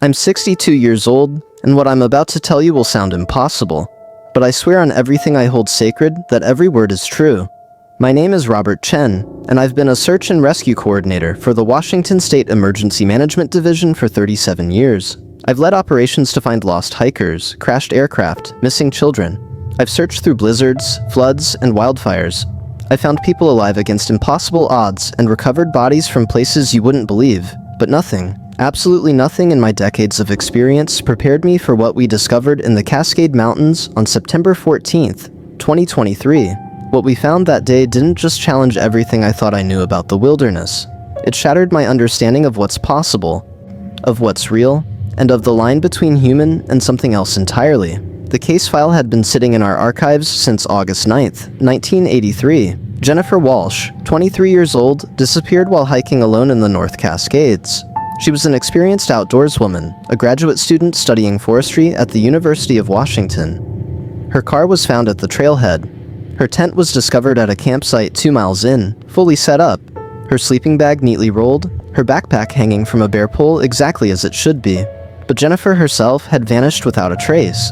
I'm 62 years old, and what I'm about to tell you will sound impossible, but I swear on everything I hold sacred that every word is true. My name is Robert Chen, and I've been a search and rescue coordinator for the Washington State Emergency Management Division for 37 years. I've led operations to find lost hikers, crashed aircraft, missing children. I've searched through blizzards, floods, and wildfires. I found people alive against impossible odds and recovered bodies from places you wouldn't believe, but nothing, absolutely nothing in my decades of experience prepared me for what we discovered in the Cascade Mountains on September 14th, 2023. What we found that day didn't just challenge everything I thought I knew about the wilderness. It shattered my understanding of what's possible, of what's real, and of the line between human and something else entirely. The case file had been sitting in our archives since August 9th, 1983. Jennifer Walsh, 23 years old, disappeared while hiking alone in the North Cascades. She was an experienced outdoorswoman, a graduate student studying forestry at the University of Washington. Her car was found at the trailhead. Her tent was discovered at a campsite 2 miles in, fully set up, her sleeping bag neatly rolled, her backpack hanging from a bare pole exactly as it should be. But Jennifer herself had vanished without a trace.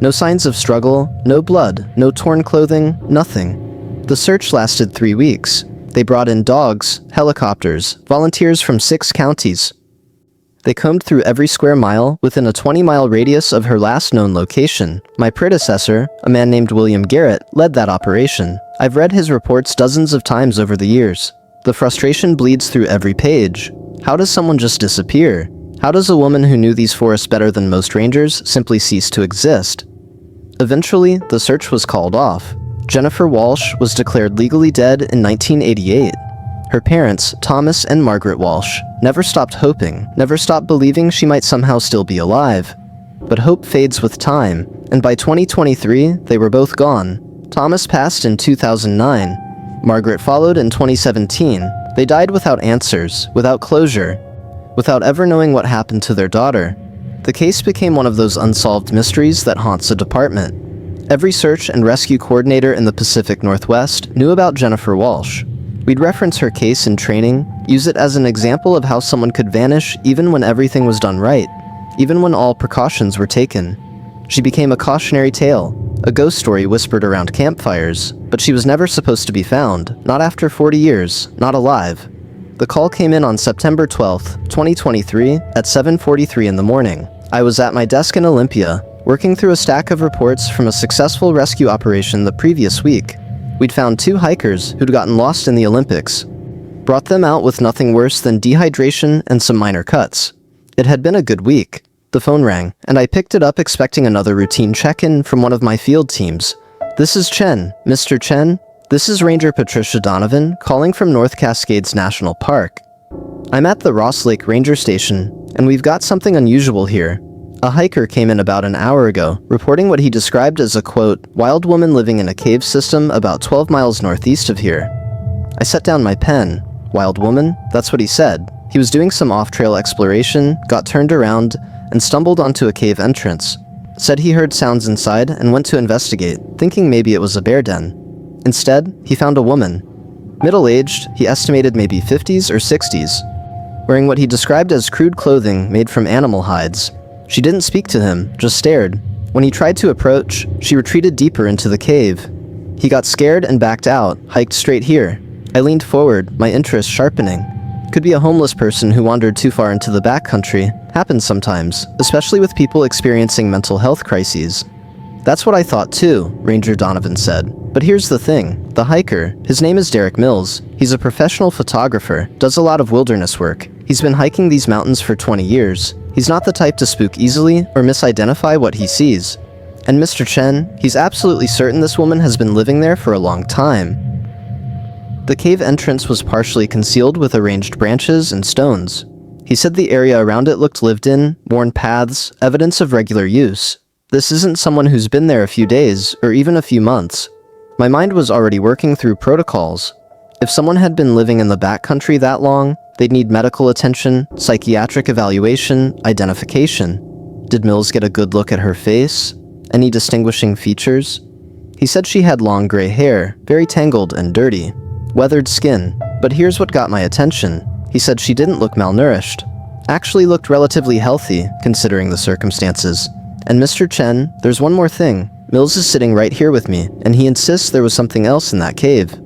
No signs of struggle, no blood, no torn clothing, nothing. The search lasted 3 weeks. They brought in dogs, helicopters, volunteers from 6 counties. They combed through every square mile within a 20-mile radius of her last known location. My predecessor, a man named William Garrett, led that operation. I've read his reports dozens of times over the years. The frustration bleeds through every page. How does someone just disappear? How does a woman who knew these forests better than most rangers simply cease to exist? Eventually, the search was called off. Jennifer Walsh was declared legally dead in 1988. Her parents, Thomas and Margaret Walsh, never stopped hoping, never stopped believing she might somehow still be alive. But hope fades with time, and by 2023, they were both gone. Thomas passed in 2009. Margaret followed in 2017. They died without answers, without closure, without ever knowing what happened to their daughter. The case became one of those unsolved mysteries that haunts a department. Every search and rescue coordinator in the Pacific Northwest knew about Jennifer Walsh. We'd reference her case in training, use it as an example of how someone could vanish even when everything was done right, even when all precautions were taken. She became a cautionary tale, a ghost story whispered around campfires, but she was never supposed to be found, not after 40 years, not alive. The call came in on September 12th, 2023, at 7:43 in the morning. I was at my desk in Olympia, working through a stack of reports from a successful rescue operation the previous week. We'd found 2 hikers who'd gotten lost in the Olympics, brought them out with nothing worse than dehydration and some minor cuts. It had been a good week. The phone rang, and I picked it up expecting another routine check-in from one of my field teams. "This is Chen. Mr. Chen? This is Ranger Patricia Donovan, calling from North Cascades National Park. I'm at the Ross Lake Ranger Station, and we've got something unusual here. A hiker came in about an hour ago, reporting what he described as a, quote, wild woman living in a cave system about 12 miles northeast of here." I set down my pen. Wild woman? That's what he said. He was doing some off-trail exploration, got turned around, and stumbled onto a cave entrance. Said he heard sounds inside and went to investigate, thinking maybe it was a bear den. Instead, he found a woman. Middle-aged, he estimated maybe 50s or 60s, wearing what he described as crude clothing made from animal hides. She didn't speak to him, just stared. When he tried to approach, she retreated deeper into the cave. He got scared and backed out, hiked straight here. I leaned forward, my interest sharpening. Could be a homeless person who wandered too far into the backcountry. Happens sometimes, especially with people experiencing mental health crises. "That's what I thought too," Ranger Donovan said. "But here's the thing. The hiker, his name is Derek Mills. He's a professional photographer, does a lot of wilderness work. He's been hiking these mountains for 20 years. He's not the type to spook easily or misidentify what he sees. And Mr. Chen, he's absolutely certain this woman has been living there for a long time." The cave entrance was partially concealed with arranged branches and stones. He said the area around it looked lived in, worn paths, evidence of regular use. This isn't someone who's been there a few days, or even a few months. My mind was already working through protocols. If someone had been living in the backcountry that long, they'd need medical attention, psychiatric evaluation, identification. Did Mills get a good look at her face? Any distinguishing features? He said she had long gray hair, very tangled and dirty. Weathered skin. But here's what got my attention. He said she didn't look malnourished. Actually looked relatively healthy, considering the circumstances. And Mr. Chen, there's one more thing. Mills is sitting right here with me, and he insists there was something else in that cave.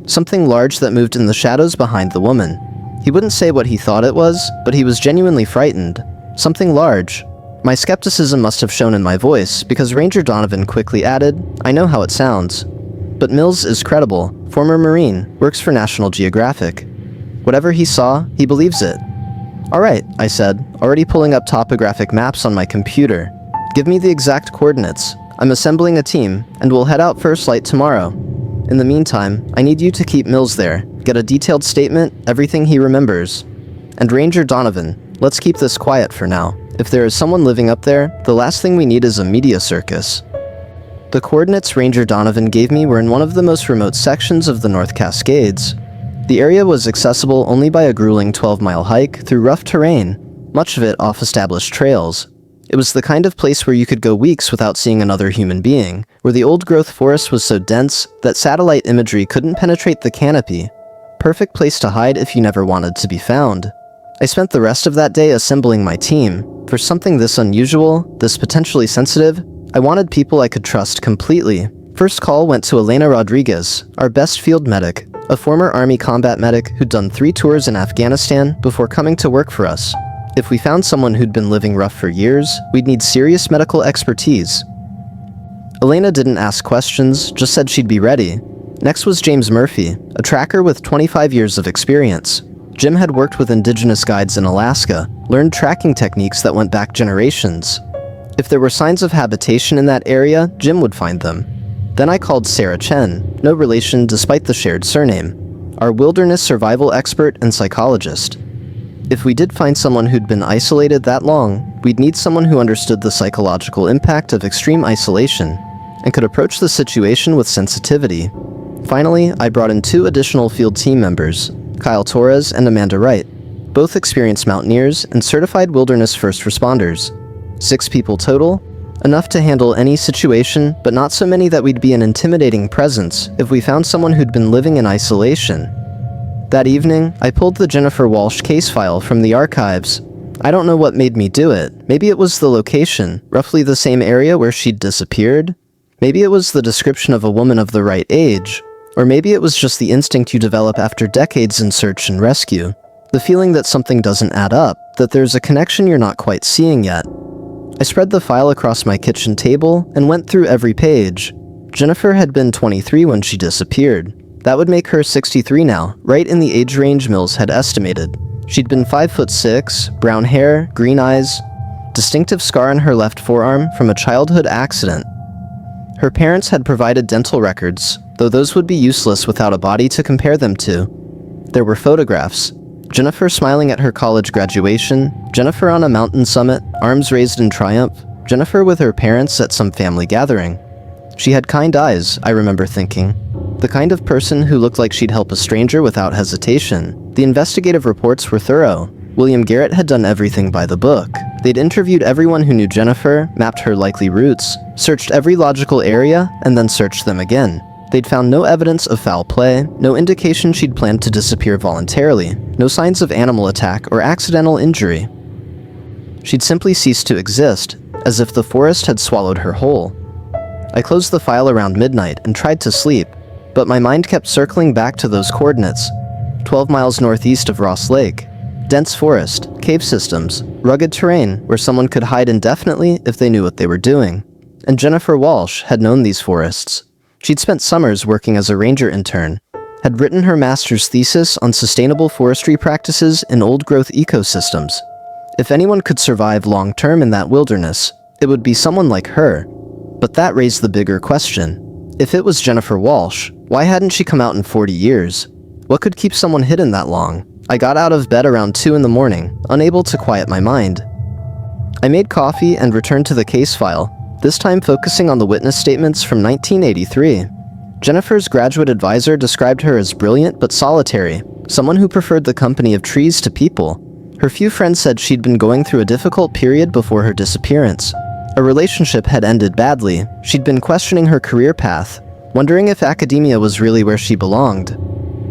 Something large that moved in the shadows behind the woman. He wouldn't say what he thought it was, but he was genuinely frightened. Something large. My skepticism must have shown in my voice, because Ranger Donovan quickly added, "I know how it sounds." But Mills is credible, former Marine, works for National Geographic. Whatever he saw, he believes it. "Alright," I said, already pulling up topographic maps on my computer. "Give me the exact coordinates. I'm assembling a team, and we'll head out first light tomorrow. In the meantime, I need you to keep Mills there, get a detailed statement, everything he remembers. And Ranger Donovan, let's keep this quiet for now. If there is someone living up there, the last thing we need is a media circus." The coordinates Ranger Donovan gave me were in one of the most remote sections of the North Cascades. The area was accessible only by a grueling 12-mile hike through rough terrain, much of it off established trails. It was the kind of place where you could go weeks without seeing another human being, where the old-growth forest was so dense that satellite imagery couldn't penetrate the canopy. Perfect place to hide if you never wanted to be found. I spent the rest of that day assembling my team. For something this unusual, this potentially sensitive, I wanted people I could trust completely. First call went to Elena Rodriguez, our best field medic, a former Army combat medic who'd done 3 tours in Afghanistan before coming to work for us. If we found someone who'd been living rough for years, we'd need serious medical expertise. Elena didn't ask questions, just said she'd be ready. Next was James Murphy, a tracker with 25 years of experience. Jim had worked with indigenous guides in Alaska, learned tracking techniques that went back generations. If there were signs of habitation in that area, Jim would find them. Then I called Sarah Chen, no relation despite the shared surname, our wilderness survival expert and psychologist. If we did find someone who'd been isolated that long, we'd need someone who understood the psychological impact of extreme isolation and could approach the situation with sensitivity. Finally, I brought in 2 additional field team members, Kyle Torres and Amanda Wright, both experienced mountaineers and certified wilderness first responders. 6 people total, enough to handle any situation, but not so many that we'd be an intimidating presence if we found someone who'd been living in isolation. That evening, I pulled the Jennifer Walsh case file from the archives. I don't know what made me do it. Maybe it was the location, roughly the same area where she'd disappeared. Maybe it was the description of a woman of the right age. Or maybe it was just the instinct you develop after decades in search and rescue. The feeling that something doesn't add up, that there's a connection you're not quite seeing yet. I spread the file across my kitchen table and went through every page. Jennifer had been 23 when she disappeared. That would make her 63 now, right in the age range Mills had estimated. She'd been 5'6", brown hair, green eyes, distinctive scar on her left forearm from a childhood accident. Her parents had provided dental records, though those would be useless without a body to compare them to. There were photographs. Jennifer smiling at her college graduation, Jennifer on a mountain summit, arms raised in triumph, Jennifer with her parents at some family gathering. She had kind eyes, I remember thinking. The kind of person who looked like she'd help a stranger without hesitation. The investigative reports were thorough. William Garrett had done everything by the book. They'd interviewed everyone who knew Jennifer, mapped her likely routes, searched every logical area, and then searched them again. They'd found no evidence of foul play, no indication she'd planned to disappear voluntarily, no signs of animal attack or accidental injury. She'd simply ceased to exist, as if the forest had swallowed her whole. I closed the file around midnight and tried to sleep, but my mind kept circling back to those coordinates, 12 miles northeast of Ross Lake. Dense forest, cave systems, rugged terrain where someone could hide indefinitely if they knew what they were doing. And Jennifer Walsh had known these forests. She'd spent summers working as a ranger intern, had written her master's thesis on sustainable forestry practices in old-growth ecosystems. If anyone could survive long-term in that wilderness, it would be someone like her. But that raised the bigger question. If it was Jennifer Walsh, why hadn't she come out in 40 years? What could keep someone hidden that long? I got out of bed around 2 in the morning, unable to quiet my mind. I made coffee and returned to the case file, this time focusing on the witness statements from 1983. Jennifer's graduate advisor described her as brilliant but solitary, someone who preferred the company of trees to people. Her few friends said she'd been going through a difficult period before her disappearance. A relationship had ended badly. She'd been questioning her career path, wondering if academia was really where she belonged.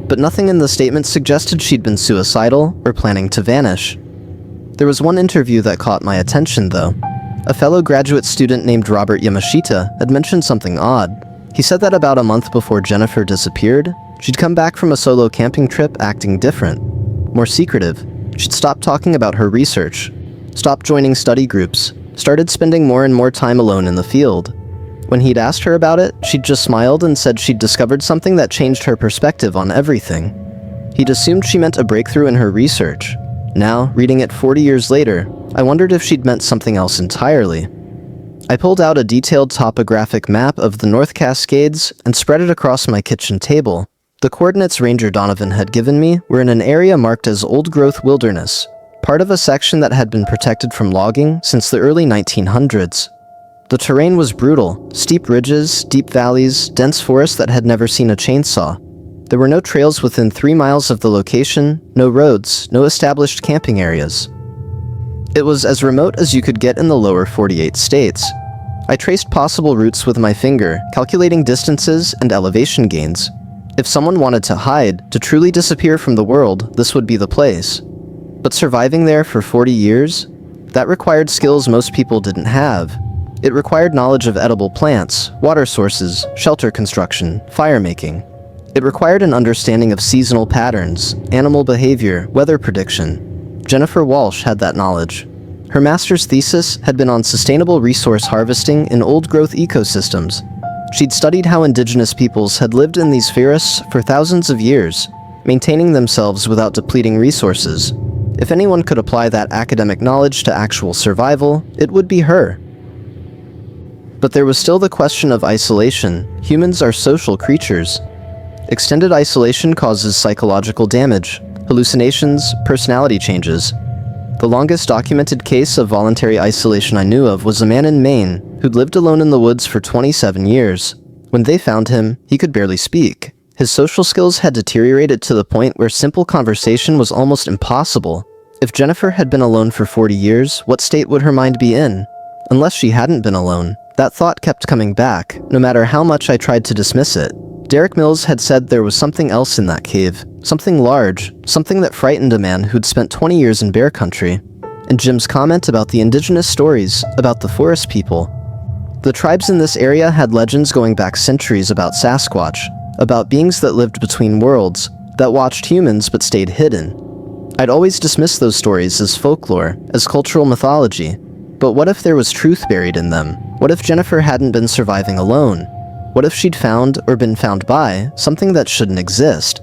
But nothing in the statement suggested she'd been suicidal or planning to vanish. There was one interview that caught my attention, though. A fellow graduate student named Robert Yamashita had mentioned something odd. He said that about a month before Jennifer disappeared, she'd come back from a solo camping trip acting different, more secretive. She'd stopped talking about her research, stopped joining study groups, started spending more and more time alone in the field. When he'd asked her about it, she'd just smiled and said she'd discovered something that changed her perspective on everything. He'd assumed she meant a breakthrough in her research. Now, reading it 40 years later, I wondered if she'd meant something else entirely. I pulled out a detailed topographic map of the North Cascades and spread it across my kitchen table. The coordinates Ranger Donovan had given me were in an area marked as old-growth wilderness, part of a section that had been protected from logging since the early 1900s. The terrain was brutal: steep ridges, deep valleys, dense forest that had never seen a chainsaw. There were no trails within 3 miles of the location, no roads, no established camping areas. It was as remote as you could get in the lower 48 states. I traced possible routes with my finger, calculating distances and elevation gains. If someone wanted to hide, to truly disappear from the world, this would be the place. But surviving there for 40 years? That required skills most people didn't have. It required knowledge of edible plants, water sources, shelter construction, fire making. It required an understanding of seasonal patterns, animal behavior, weather prediction. Jennifer Walsh had that knowledge. Her master's thesis had been on sustainable resource harvesting in old-growth ecosystems. She'd studied how indigenous peoples had lived in these forests for thousands of years, maintaining themselves without depleting resources. If anyone could apply that academic knowledge to actual survival, it would be her. But there was still the question of isolation. Humans are social creatures. Extended isolation causes psychological damage, hallucinations, personality changes. The longest documented case of voluntary isolation I knew of was a man in Maine who'd lived alone in the woods for 27 years. When they found him, he could barely speak. His social skills had deteriorated to the point where simple conversation was almost impossible. If Jennifer had been alone for 40 years, what state would her mind be in? Unless she hadn't been alone. That thought kept coming back, no matter how much I tried to dismiss it. Derek Mills had said there was something else in that cave. Something large, something that frightened a man who'd spent 20 years in bear country. And Jim's comment about the indigenous stories, about the forest people. The tribes in this area had legends going back centuries about Sasquatch, about beings that lived between worlds, that watched humans but stayed hidden. I'd always dismissed those stories as folklore, as cultural mythology. But what if there was truth buried in them? What if Jennifer hadn't been surviving alone? What if she'd found, or been found by, something that shouldn't exist?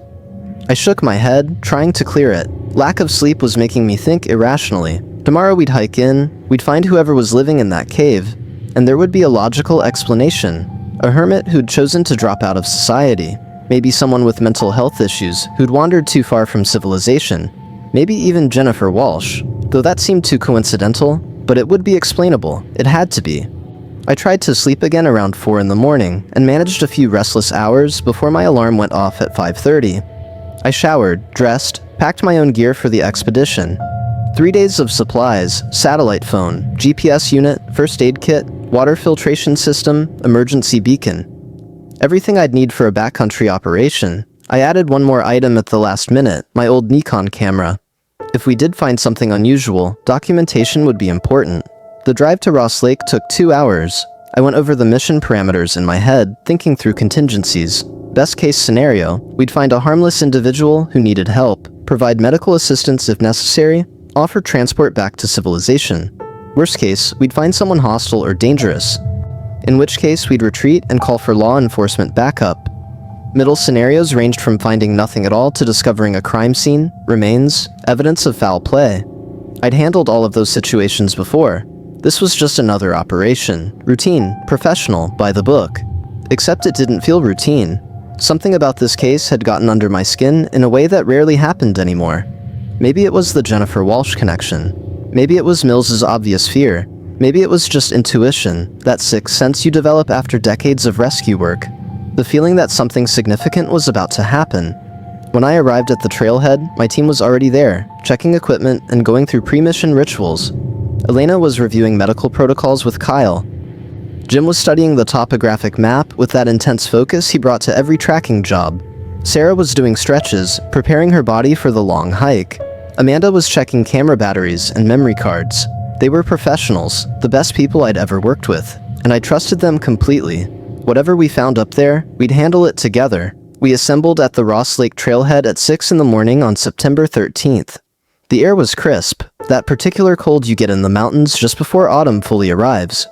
I shook my head, trying to clear it. Lack of sleep was making me think irrationally. Tomorrow we'd hike in, we'd find whoever was living in that cave, and there would be a logical explanation. A hermit who'd chosen to drop out of society. Maybe someone with mental health issues who'd wandered too far from civilization. Maybe even Jennifer Walsh. Though that seemed too coincidental, but it would be explainable. It had to be. I tried to sleep again around 4 in the morning and managed a few restless hours before my alarm went off at 5:30. I showered, dressed, packed my own gear for the expedition. 3 days of supplies: satellite phone, GPS unit, first aid kit, water filtration system, emergency beacon. Everything I'd need for a backcountry operation. I added one more item at the last minute, my old Nikon camera. If we did find something unusual, documentation would be important. The drive to Ross Lake took 2 hours. I went over the mission parameters in my head, thinking through contingencies. Best case scenario, we'd find a harmless individual who needed help, provide medical assistance if necessary, offer transport back to civilization. Worst case, we'd find someone hostile or dangerous, in which case we'd retreat and call for law enforcement backup. Middle scenarios ranged from finding nothing at all to discovering a crime scene, remains, evidence of foul play. I'd handled all of those situations before. This was just another operation. Routine, professional, by the book. Except it didn't feel routine. Something about this case had gotten under my skin in a way that rarely happened anymore. Maybe it was the Jennifer Walsh connection. Maybe it was Mills's obvious fear. Maybe it was just intuition, that sixth sense you develop after decades of rescue work. The feeling that something significant was about to happen. When I arrived at the trailhead, my team was already there, checking equipment and going through pre-mission rituals. Elena was reviewing medical protocols with Kyle. Jim was studying the topographic map with that intense focus he brought to every tracking job. Sarah was doing stretches, preparing her body for the long hike. Amanda was checking camera batteries and memory cards. They were professionals, the best people I'd ever worked with, and I trusted them completely. Whatever we found up there, we'd handle it together. We assembled at the Ross Lake Trailhead at 6 in the morning on September 13th. The air was crisp, that particular cold you get in the mountains just before autumn fully arrives.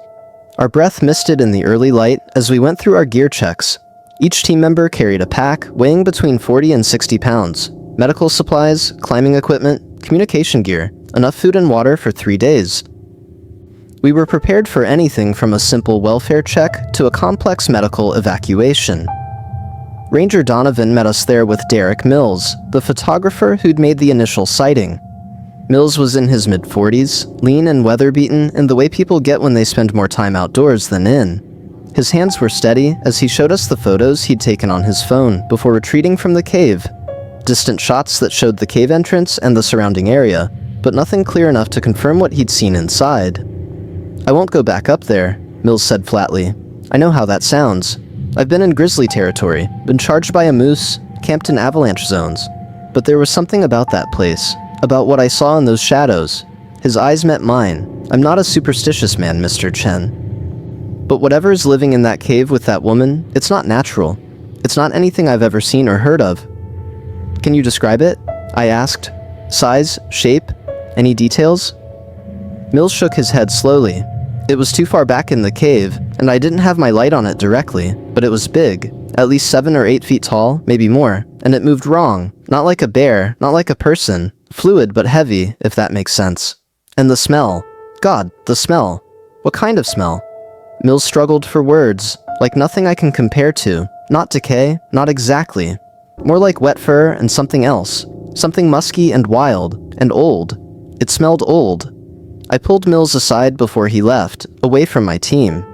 Our breath misted in the early light as we went through our gear checks. Each team member carried a pack weighing between 40 and 60 pounds. Medical supplies, climbing equipment, communication gear, enough food and water for 3 days. We were prepared for anything from a simple welfare check to a complex medical evacuation. Ranger Donovan met us there with Derek Mills, the photographer who'd made the initial sighting. Mills was in his mid-40s, lean and weather-beaten in the way people get when they spend more time outdoors than in. His hands were steady as he showed us the photos he'd taken on his phone before retreating from the cave. Distant shots that showed the cave entrance and the surrounding area, but nothing clear enough to confirm what he'd seen inside. "I won't go back up there," Mills said flatly. "I know how that sounds. I've been in grizzly territory, been charged by a moose, camped in avalanche zones. But there was something about that place, about what I saw in those shadows. His eyes met mine. I'm not a superstitious man, Mr. Chen. But whatever is living in that cave with that woman, it's not natural. It's not anything I've ever seen or heard of." "Can you describe it?" I asked. "Size, shape, any details?" Mills shook his head slowly. It was too far back in the cave, and I didn't have my light on it directly, but it was big, at least 7 or 8 feet tall, maybe more, and it moved wrong, not like a bear, not like a person, fluid but heavy, if that makes sense. And the smell. God, the smell. What kind of smell? Mills struggled for words, like nothing I can compare to, not decay, not exactly. More like wet fur and something else, something musky and wild, and old. It smelled old. I pulled Mills aside before he left, away from my team.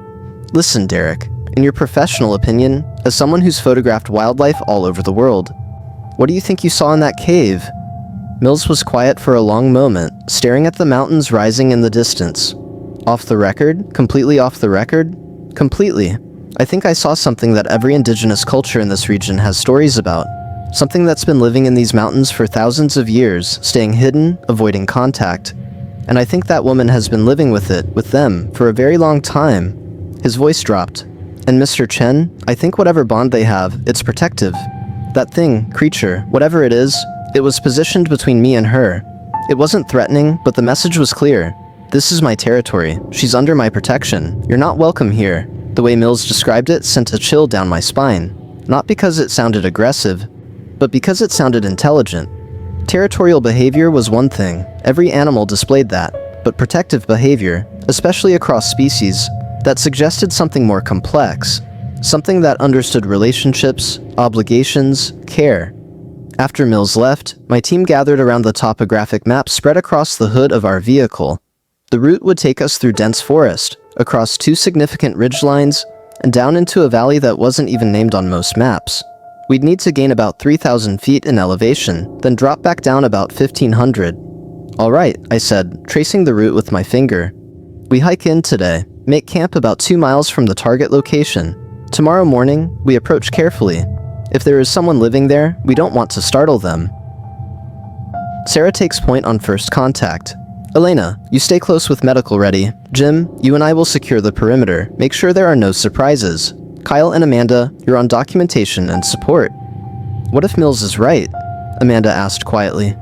"Listen, Derek, in your professional opinion, as someone who's photographed wildlife all over the world, what do you think you saw in that cave?" Mills was quiet for a long moment, staring at the mountains rising in the distance. "Off the record? Completely off the record?" "Completely. I think I saw something that every indigenous culture in this region has stories about. Something that's been living in these mountains for thousands of years, staying hidden, avoiding contact. And I think that woman has been living with it, with them, for a very long time." His voice dropped. "And Mr. Chen, I think whatever bond they have, it's protective. That thing, creature, whatever it is, it was positioned between me and her. It wasn't threatening, but the message was clear. This is my territory. She's under my protection. You're not welcome here." The way Mills described it sent a chill down my spine. Not because it sounded aggressive, but because it sounded intelligent. Territorial behavior was one thing, every animal displayed that, but protective behavior, especially across species, that suggested something more complex, something that understood relationships, obligations, care. After Mills left, my team gathered around the topographic map spread across the hood of our vehicle. The route would take us through dense forest, across 2 significant ridgelines, and down into a valley that wasn't even named on most maps. We'd need to gain about 3,000 feet in elevation, then drop back down about 1,500. "All right," I said, tracing the route with my finger. "We hike in today, make camp about 2 miles from the target location. Tomorrow morning, we approach carefully. If there is someone living there, we don't want to startle them." Sarah takes point on first contact. "Elena, you stay close with medical ready. Jim, you and I will secure the perimeter, make sure there are no surprises. Kyle and Amanda, you're on documentation and support." "What if Mills is right?" Amanda asked quietly.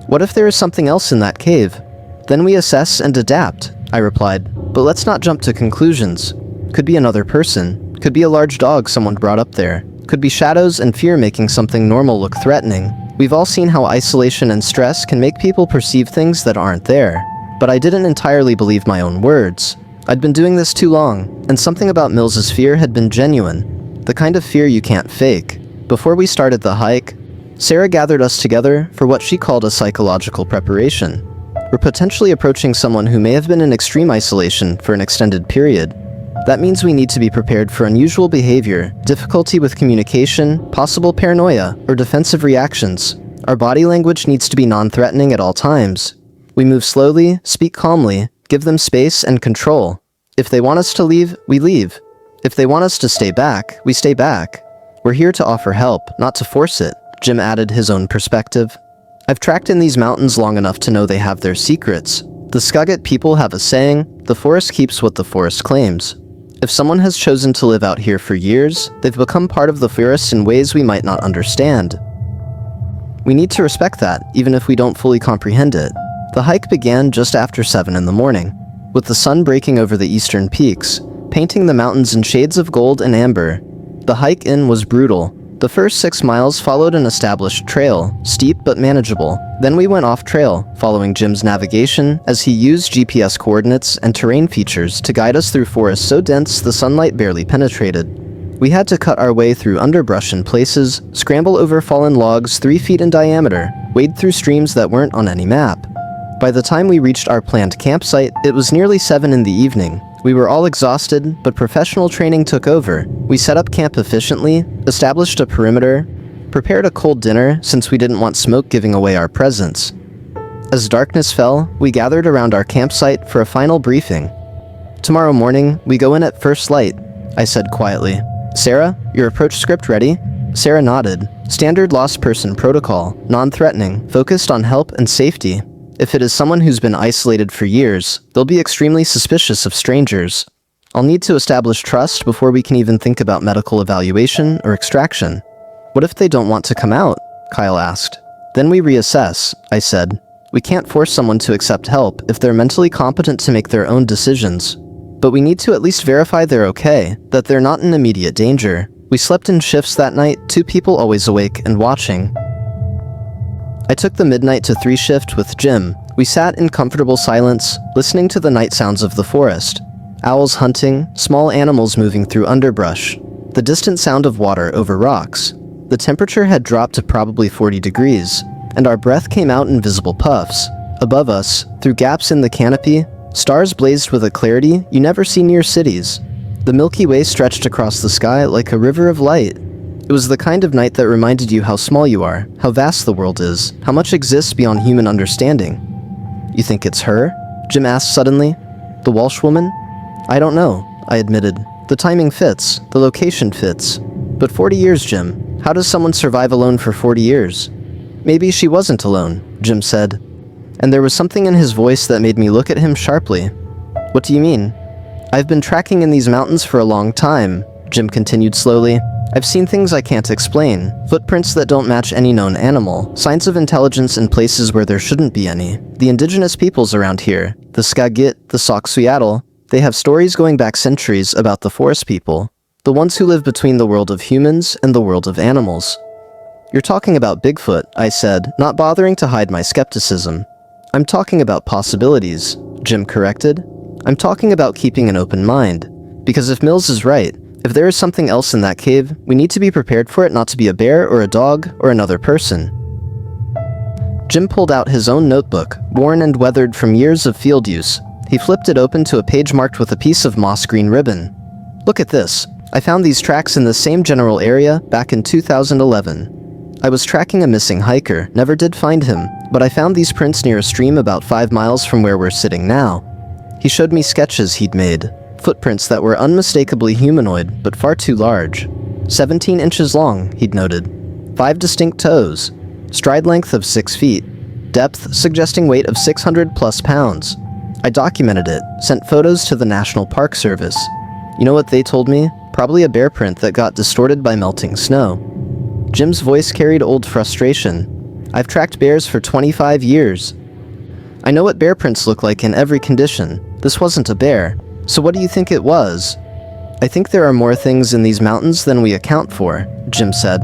"What if there is something else in that cave?" "Then we assess and adapt," I replied. "But let's not jump to conclusions. Could be another person. Could be a large dog someone brought up there. Could be shadows and fear making something normal look threatening. We've all seen how isolation and stress can make people perceive things that aren't there. But I didn't entirely believe my own words. I'd been doing this too long, and something about Mills's fear had been genuine. The kind of fear you can't fake. Before we started the hike, Sarah gathered us together for what she called a psychological preparation. We're potentially approaching someone who may have been in extreme isolation for an extended period. That means we need to be prepared for unusual behavior, difficulty with communication, possible paranoia, or defensive reactions. Our body language needs to be non-threatening at all times. We move slowly, speak calmly, give them space and control. If they want us to leave, we leave. If they want us to stay back, we stay back. We're here to offer help, not to force it," Jim added his own perspective. I've tracked in these mountains long enough to know they have their secrets. The Skagit people have a saying, "The forest keeps what the forest claims." If someone has chosen to live out here for years, they've become part of the forest in ways we might not understand. We need to respect that, even if we don't fully comprehend it. The hike began just after 7 in the morning, with the sun breaking over the eastern peaks, painting the mountains in shades of gold and amber. The hike in was brutal. The first 6 miles followed an established trail, steep but manageable. Then we went off trail, following Jim's navigation as he used GPS coordinates and terrain features to guide us through forests so dense the sunlight barely penetrated. We had to cut our way through underbrush in places, scramble over fallen logs 3 feet in diameter, wade through streams that weren't on any map. By the time we reached our planned campsite, it was nearly 7 in the evening. We were all exhausted, but professional training took over. We set up camp efficiently, established a perimeter, prepared a cold dinner since we didn't want smoke giving away our presence. As darkness fell, we gathered around our campsite for a final briefing. "Tomorrow morning, we go in at first light," I said quietly. "Sarah, your approach script ready?" Sarah nodded. "Standard lost person protocol, non-threatening, focused on help and safety. If it is someone who's been isolated for years, they'll be extremely suspicious of strangers. I'll need to establish trust before we can even think about medical evaluation or extraction." "What if they don't want to come out?" Kyle asked. "Then we reassess," I said. "We can't force someone to accept help if they're mentally competent to make their own decisions. But we need to at least verify they're okay, that they're not in immediate danger." We slept in shifts that night, 2 people always awake and watching. I took the midnight to 3 shift with Jim. We sat in comfortable silence, listening to the night sounds of the forest. Owls hunting, small animals moving through underbrush, the distant sound of water over rocks. The temperature had dropped to probably 40 degrees, and our breath came out in visible puffs. Above us, through gaps in the canopy, stars blazed with a clarity you never see near cities. The Milky Way stretched across the sky like a river of light. It was the kind of night that reminded you how small you are, how vast the world is, how much exists beyond human understanding. "You think it's her?" Jim asked suddenly. "The Walsh woman?" "I don't know," I admitted. "The timing fits, the location fits. But 40 years, Jim. How does someone survive alone for 40 years? "Maybe she wasn't alone," Jim said. And there was something in his voice that made me look at him sharply. "What do you mean?" "I've been tracking in these mountains for a long time," Jim continued slowly. "I've seen things I can't explain. Footprints that don't match any known animal. Signs of intelligence in places where there shouldn't be any. The indigenous peoples around here, the Skagit, the Sauk-Suiattle, they have stories going back centuries about the forest people. The ones who live between the world of humans and the world of animals." "You're talking about Bigfoot," I said, not bothering to hide my skepticism. "I'm talking about possibilities," Jim corrected. "I'm talking about keeping an open mind. Because if Mills is right, if there is something else in that cave, we need to be prepared for it not to be a bear or a dog or another person." Jim pulled out his own notebook, worn and weathered from years of field use. He flipped it open to a page marked with a piece of moss green ribbon. "Look at this. I found these tracks in the same general area back in 2011. I was tracking a missing hiker, never did find him, but I found these prints near a stream about 5 miles from where we're sitting now." He showed me sketches he'd made. Footprints that were unmistakably humanoid, but far too large. 17 inches long, he'd noted. 5 distinct toes. Stride length of 6 feet. Depth suggesting weight of 600 plus pounds. I documented it, sent photos to the National Park Service. You know what they told me? Probably a bear print that got distorted by melting snow. Jim's voice carried old frustration. "I've tracked bears for 25 years. I know what bear prints look like in every condition. This wasn't a bear. So what do you think it was?" "I think there are more things in these mountains than we account for," Jim said.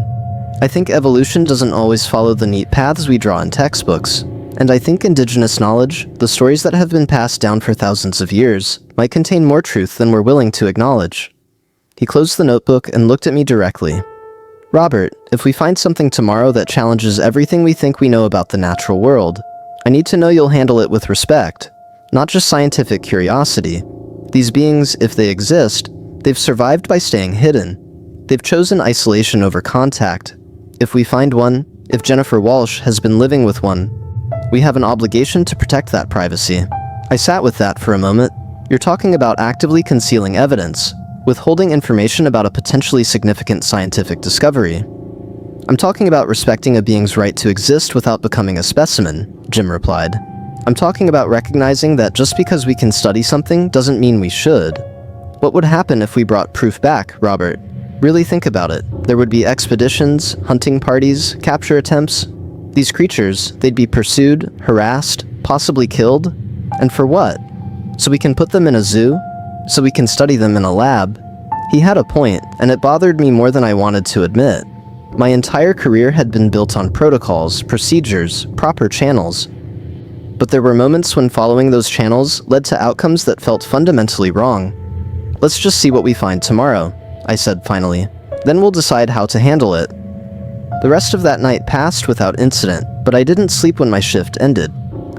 "I think evolution doesn't always follow the neat paths we draw in textbooks. And I think indigenous knowledge, the stories that have been passed down for thousands of years, might contain more truth than we're willing to acknowledge." He closed the notebook and looked at me directly. "Robert, if we find something tomorrow that challenges everything we think we know about the natural world, I need to know you'll handle it with respect, not just scientific curiosity. These beings, if they exist, they've survived by staying hidden. They've chosen isolation over contact. If we find one, if Jennifer Walsh has been living with one, we have an obligation to protect that privacy." I sat with that for a moment. "You're talking about actively concealing evidence, withholding information about a potentially significant scientific discovery." I'm talking about respecting a being's right to exist without becoming a specimen, Jim replied. I'm talking about recognizing that just because we can study something doesn't mean we should. What would happen if we brought proof back, Robert? Really think about it. There would be expeditions, hunting parties, capture attempts. These creatures, they'd be pursued, harassed, possibly killed. And for what? So we can put them in a zoo? So we can study them in a lab? He had a point, and it bothered me more than I wanted to admit. My entire career had been built on protocols, procedures, proper channels. But there were moments when following those channels led to outcomes that felt fundamentally wrong. Let's just see what we find tomorrow, I said finally. Then we'll decide how to handle it. The rest of that night passed without incident, but I didn't sleep when my shift ended.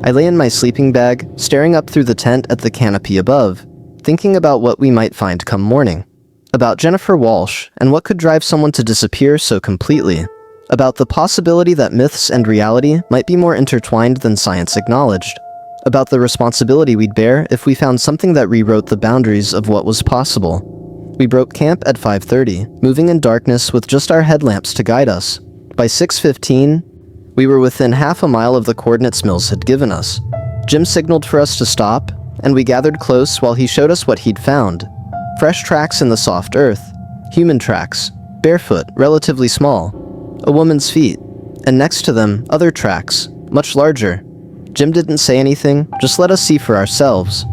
I lay in my sleeping bag, staring up through the tent at the canopy above, thinking about what we might find come morning. About Jennifer Walsh and what could drive someone to disappear so completely. About the possibility that myths and reality might be more intertwined than science acknowledged. About the responsibility we'd bear if we found something that rewrote the boundaries of what was possible. We broke camp at 5:30, moving in darkness with just our headlamps to guide us. By 6:15, we were within half a mile of the coordinates Mills had given us. Jim signaled for us to stop, and we gathered close while he showed us what he'd found. Fresh tracks in the soft earth. Human tracks. Barefoot, relatively small. A woman's feet. And next to them, other tracks, much larger. Jim didn't say anything, just let us see for ourselves.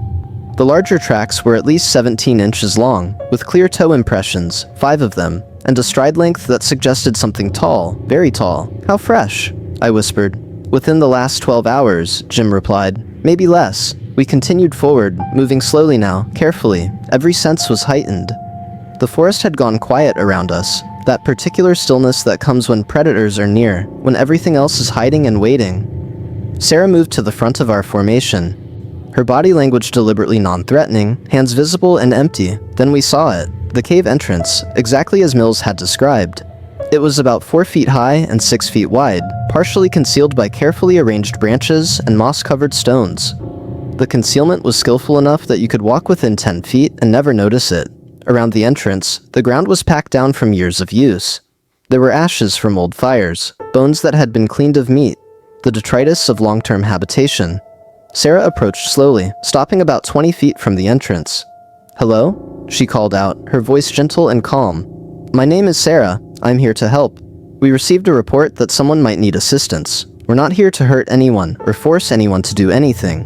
The larger tracks were at least 17 inches long, with clear toe impressions, 5 of them, and a stride length that suggested something tall, very tall. How fresh, I whispered. Within the last 12 hours, Jim replied. Maybe less. We continued forward, moving slowly now, carefully. Every sense was heightened. The forest had gone quiet around us, that particular stillness that comes when predators are near, when everything else is hiding and waiting. Sarah moved to the front of our formation. Her body language deliberately non-threatening, hands visible and empty. Then we saw it, the cave entrance, exactly as Mills had described. It was about 4 feet high and 6 feet wide, partially concealed by carefully arranged branches and moss-covered stones. The concealment was skillful enough that you could walk within 10 feet and never notice it. Around the entrance, the ground was packed down from years of use. There were ashes from old fires, bones that had been cleaned of meat, the detritus of long-term habitation. Sarah approached slowly, stopping about 20 feet from the entrance. "Hello?" she called out, her voice gentle and calm. "My name is Sarah. I'm here to help. We received a report that someone might need assistance. We're not here to hurt anyone or force anyone to do anything.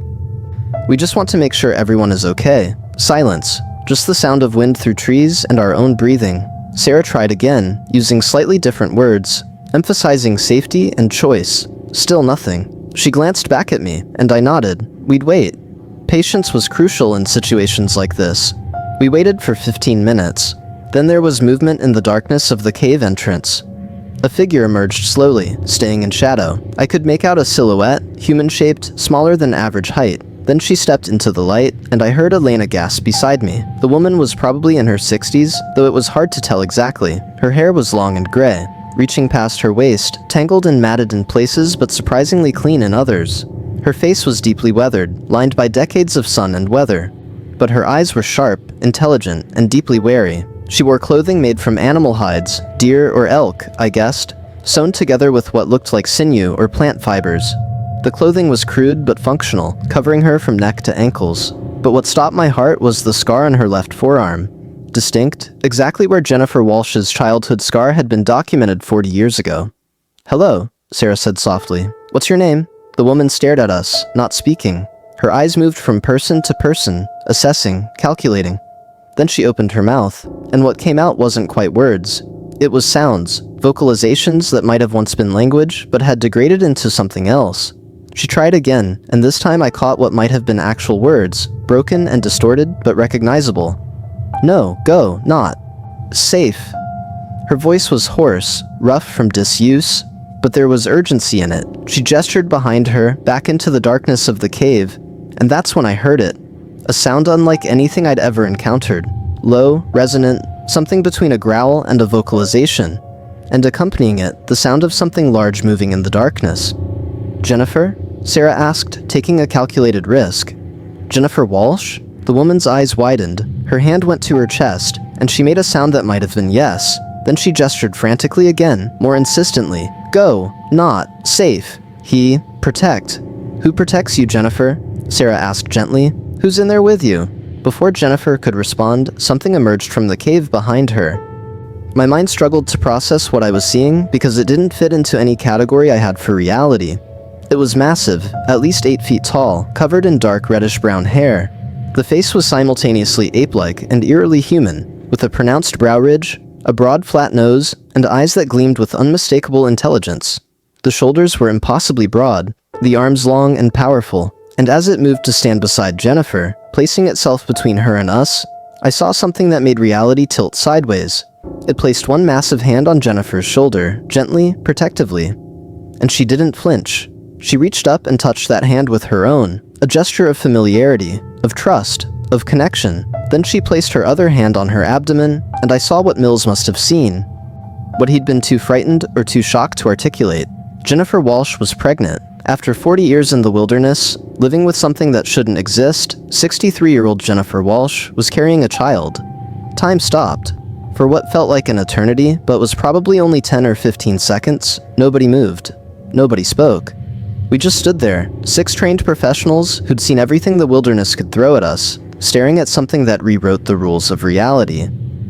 We just want to make sure everyone is okay." Silence. Just the sound of wind through trees and our own breathing. Sarah tried again, using slightly different words, emphasizing safety and choice. Still nothing. She glanced back at me, and I nodded. We'd wait. Patience was crucial in situations like this. We waited for 15 minutes. Then there was movement in the darkness of the cave entrance. A figure emerged slowly, staying in shadow. I could make out a silhouette, human-shaped, smaller than average height. Then she stepped into the light, and I heard Elena gasp beside me. The woman was probably in her 60s, though it was hard to tell exactly. Her hair was long and gray, reaching past her waist, tangled and matted in places but surprisingly clean in others. Her face was deeply weathered, lined by decades of sun and weather. But her eyes were sharp, intelligent, and deeply wary. She wore clothing made from animal hides, deer or elk, I guessed, sewn together with what looked like sinew or plant fibers. The clothing was crude but functional, covering her from neck to ankles. But what stopped my heart was the scar on her left forearm. Distinct, exactly where Jennifer Walsh's childhood scar had been documented 40 years ago. "Hello," Sarah said softly. "What's your name?" The woman stared at us, not speaking. Her eyes moved from person to person, assessing, calculating. Then she opened her mouth, and what came out wasn't quite words. It was sounds, vocalizations that might have once been language, but had degraded into something else. She tried again, and this time I caught what might have been actual words, broken and distorted, but recognizable. "No, go, not. Safe." Her voice was hoarse, rough from disuse, but there was urgency in it. She gestured behind her, back into the darkness of the cave, and that's when I heard it. A sound unlike anything I'd ever encountered. Low, resonant, something between a growl and a vocalization. And accompanying it, the sound of something large moving in the darkness. "Jennifer?" Sarah asked, taking a calculated risk. "Jennifer Walsh?" The woman's eyes widened. Her hand went to her chest, and she made a sound that might have been yes, Then she gestured frantically again, more insistently. Go. Not. Safe. He. Protect. Who protects you, Jennifer? Sarah asked gently. Who's in there with you? Before Jennifer could respond, something emerged from the cave behind her. My mind struggled to process what I was seeing because it didn't fit into any category I had for reality. It was massive, at least 8 feet tall, covered in dark reddish-brown hair. The face was simultaneously ape-like and eerily human, with a pronounced brow ridge, a broad flat nose, and eyes that gleamed with unmistakable intelligence. The shoulders were impossibly broad, the arms long and powerful, and as it moved to stand beside Jennifer, placing itself between her and us, I saw something that made reality tilt sideways. It placed one massive hand on Jennifer's shoulder, gently, protectively. And she didn't flinch. She reached up and touched that hand with her own, a gesture of familiarity, of trust, of connection. Then she placed her other hand on her abdomen, and I saw what Mills must have seen. What he'd been too frightened or too shocked to articulate. Jennifer Walsh was pregnant. After 40 years in the wilderness, living with something that shouldn't exist, 63-year-old Jennifer Walsh was carrying a child. Time stopped. For what felt like an eternity, but was probably only 10 or 15 seconds, nobody moved. Nobody spoke. We just stood there, 6 trained professionals who'd seen everything the wilderness could throw at us, staring at something that rewrote the rules of reality.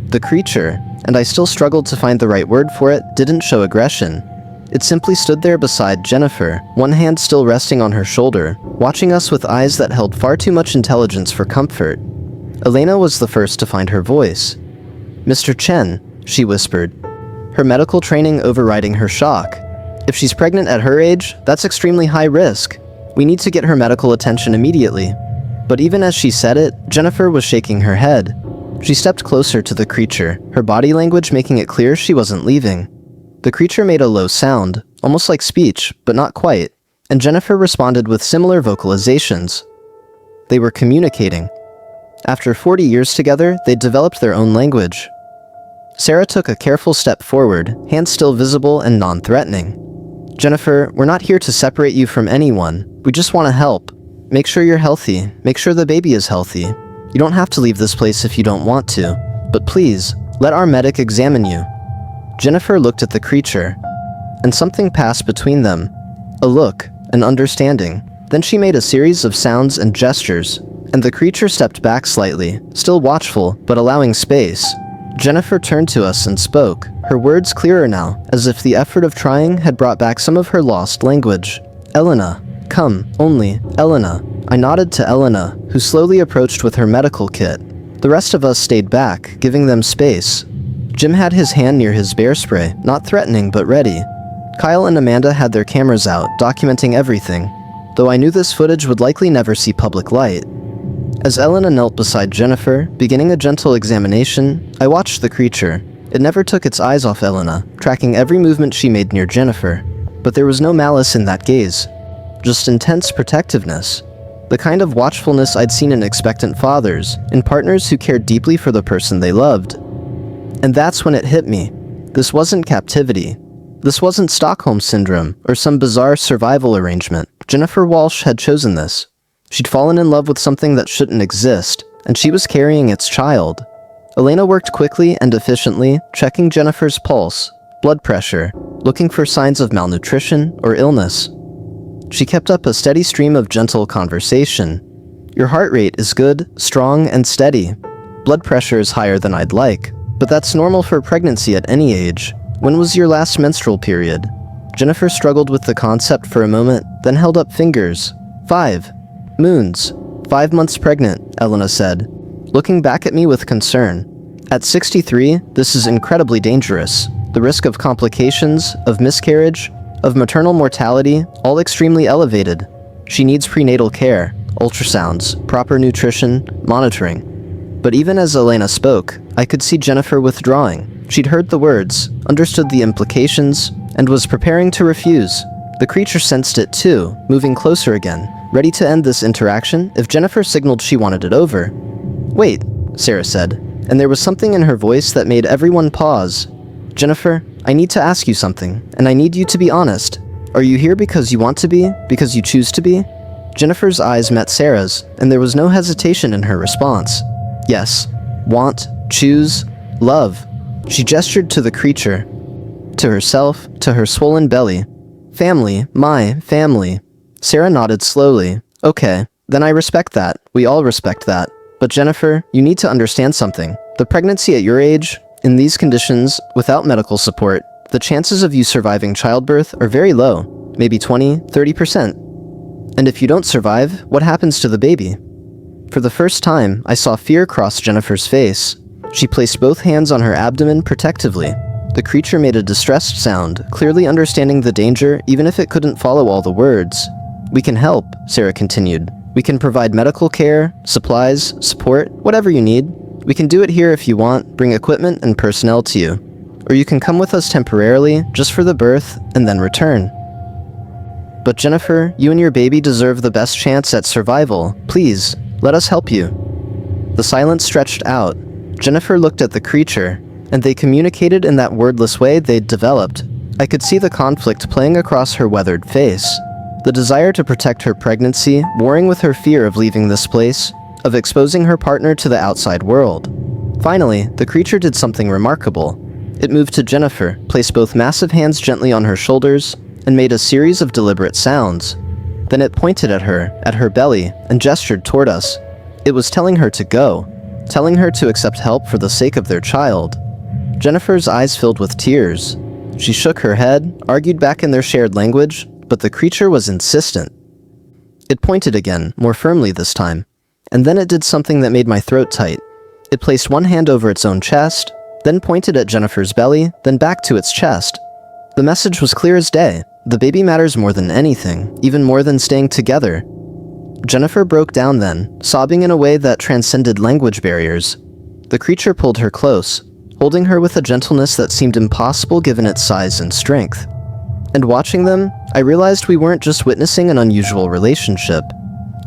The creature, and I still struggled to find the right word for it, didn't show aggression. It simply stood there beside Jennifer, one hand still resting on her shoulder, watching us with eyes that held far too much intelligence for comfort. Elena was the first to find her voice. Mr. Chen, she whispered, her medical training overriding her shock. If she's pregnant at her age, that's extremely high risk. We need to get her medical attention immediately. But even as she said it, Jennifer was shaking her head. She stepped closer to the creature, her body language making it clear she wasn't leaving. The creature made a low sound, almost like speech, but not quite, and Jennifer responded with similar vocalizations. They were communicating. After 40 years together, they'd developed their own language. Sarah took a careful step forward, hands still visible and non-threatening. Jennifer, we're not here to separate you from anyone. We just want to help. Make sure you're healthy. Make sure the baby is healthy. You don't have to leave this place if you don't want to. But please, let our medic examine you. Jennifer looked at the creature, and something passed between them. A look, an understanding. Then she made a series of sounds and gestures, and the creature stepped back slightly, still watchful, but allowing space. Jennifer turned to us and spoke, her words clearer now, as if the effort of trying had brought back some of her lost language. Elena. Come, only, Elena. I nodded to Elena, who slowly approached with her medical kit. The rest of us stayed back, giving them space. Jim had his hand near his bear spray, not threatening but ready. Kyle and Amanda had their cameras out, documenting everything, though I knew this footage would likely never see public light. As Elena knelt beside Jennifer, beginning a gentle examination, I watched the creature. It never took its eyes off Elena, tracking every movement she made near Jennifer. But there was no malice in that gaze, just intense protectiveness. The kind of watchfulness I'd seen in expectant fathers, in partners who cared deeply for the person they loved. And that's when it hit me. This wasn't captivity. This wasn't Stockholm Syndrome, or some bizarre survival arrangement. Jennifer Walsh had chosen this. She'd fallen in love with something that shouldn't exist, and she was carrying its child. Elena worked quickly and efficiently, checking Jennifer's pulse, blood pressure, looking for signs of malnutrition or illness. She kept up a steady stream of gentle conversation. Your heart rate is good, strong, and steady. Blood pressure is higher than I'd like, but that's normal for pregnancy at any age. When was your last menstrual period? Jennifer struggled with the concept for a moment, then held up fingers. 5 moons. 5 months pregnant, Elena said, looking back at me with concern. At 63, this is incredibly dangerous. The risk of complications, of miscarriage, of maternal mortality, all extremely elevated. She needs prenatal care, ultrasounds, proper nutrition, monitoring. But even as Elena spoke, I could see Jennifer withdrawing. She'd heard the words, understood the implications, and was preparing to refuse. The creature sensed it too, moving closer again, ready to end this interaction if Jennifer signaled she wanted it over. Wait, Sarah said, and there was something in her voice that made everyone pause. Jennifer, I need to ask you something, and I need you to be honest. Are you here because you want to be, because you choose to be? Jennifer's eyes met Sarah's, and there was no hesitation in her response. Yes. Want, choose, love. She gestured to the creature, to herself, to her swollen belly. Family, my family. Sarah nodded slowly. Okay, then I respect that. We all respect that. But Jennifer, you need to understand something. The pregnancy at your age, in these conditions, without medical support, the chances of you surviving childbirth are very low, maybe 20, 30%. And if you don't survive, what happens to the baby? For the first time, I saw fear cross Jennifer's face. She placed both hands on her abdomen protectively. The creature made a distressed sound, clearly understanding the danger even if it couldn't follow all the words. We can help, Sarah continued. We can provide medical care, supplies, support, whatever you need. We can do it here if you want, bring equipment and personnel to you. Or you can come with us temporarily, just for the birth, and then return. But Jennifer, you and your baby deserve the best chance at survival. Please, let us help you. The silence stretched out. Jennifer looked at the creature, and they communicated in that wordless way they'd developed. I could see the conflict playing across her weathered face. The desire to protect her pregnancy, warring with her fear of leaving this place, of exposing her partner to the outside world. Finally, the creature did something remarkable. It moved to Jennifer, placed both massive hands gently on her shoulders, and made a series of deliberate sounds. Then it pointed at her belly, and gestured toward us. It was telling her to go, telling her to accept help for the sake of their child. Jennifer's eyes filled with tears. She shook her head, argued back in their shared language, but the creature was insistent. It pointed again, more firmly this time, and then it did something that made my throat tight. It placed one hand over its own chest, then pointed at Jennifer's belly, then back to its chest. The message was clear as day. The baby matters more than anything, even more than staying together. Jennifer broke down then, sobbing in a way that transcended language barriers. The creature pulled her close, holding her with a gentleness that seemed impossible given its size and strength. And watching them, I realized we weren't just witnessing an unusual relationship.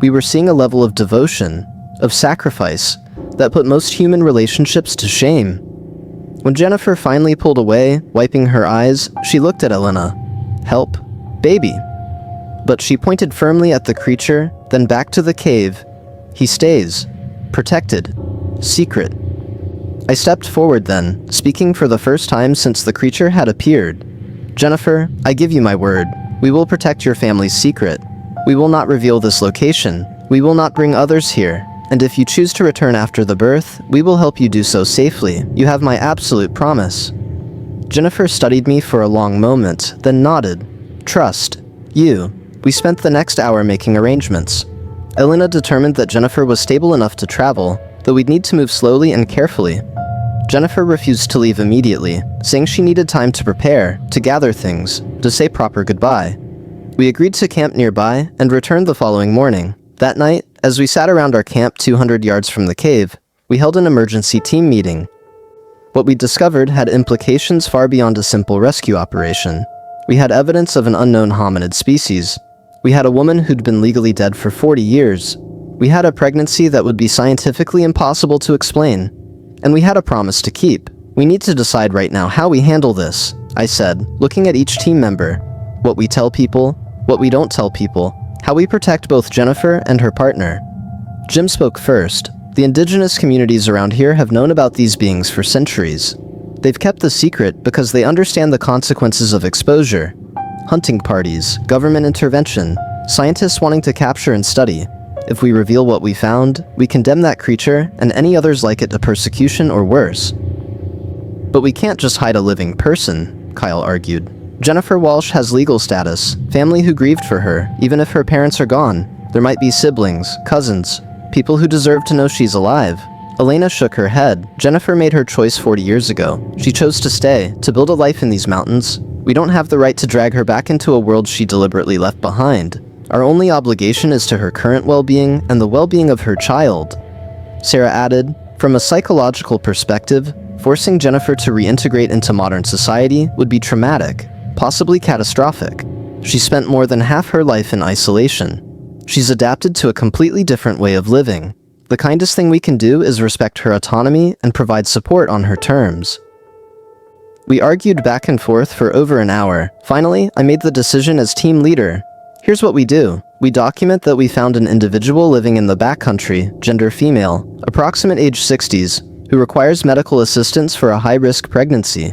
We were seeing a level of devotion, of sacrifice, that put most human relationships to shame. When Jennifer finally pulled away, wiping her eyes, she looked at Elena. Help. Baby. But she pointed firmly at the creature, then back to the cave. He stays. Protected. Secret. I stepped forward then, speaking for the first time since the creature had appeared. Jennifer, I give you my word. We will protect your family's secret. We will not reveal this location. We will not bring others here. And if you choose to return after the birth, we will help you do so safely. You have my absolute promise. Jennifer studied me for a long moment, then nodded. Trust. You. We spent the next hour making arrangements. Elena determined that Jennifer was stable enough to travel, though we'd need to move slowly and carefully. Jennifer refused to leave immediately, saying she needed time to prepare, to gather things, to say proper goodbye. We agreed to camp nearby and returned the following morning. That night, as we sat around our camp 200 yards from the cave, we held an emergency team meeting. What we discovered had implications far beyond a simple rescue operation. We had evidence of an unknown hominid species. We had a woman who'd been legally dead for 40 years. We had a pregnancy that would be scientifically impossible to explain. And we had a promise to keep. We need to decide right now how we handle this, I said, looking at each team member. What we tell people, what we don't tell people, how we protect both Jennifer and her partner. Jim spoke first. The indigenous communities around here have known about these beings for centuries. They've kept the secret because they understand the consequences of exposure. Hunting parties, government intervention, scientists wanting to capture and study. If we reveal what we found, we condemn that creature and any others like it to persecution or worse. But we can't just hide a living person, Kyle argued. Jennifer Walsh has legal status, family who grieved for her, even if her parents are gone. There might be siblings, cousins, people who deserve to know she's alive. Elena shook her head. Jennifer made her choice 40 years ago. She chose to stay, to build a life in these mountains. We don't have the right to drag her back into a world she deliberately left behind. Our only obligation is to her current well-being and the well-being of her child. Sarah added, from a psychological perspective, forcing Jennifer to reintegrate into modern society would be traumatic, possibly catastrophic. She spent more than half her life in isolation. She's adapted to a completely different way of living. The kindest thing we can do is respect her autonomy and provide support on her terms. We argued back and forth for over an hour. Finally, I made the decision as team leader. Here's what we do. We document that we found an individual living in the backcountry, gender female, approximate age 60s, who requires medical assistance for a high-risk pregnancy.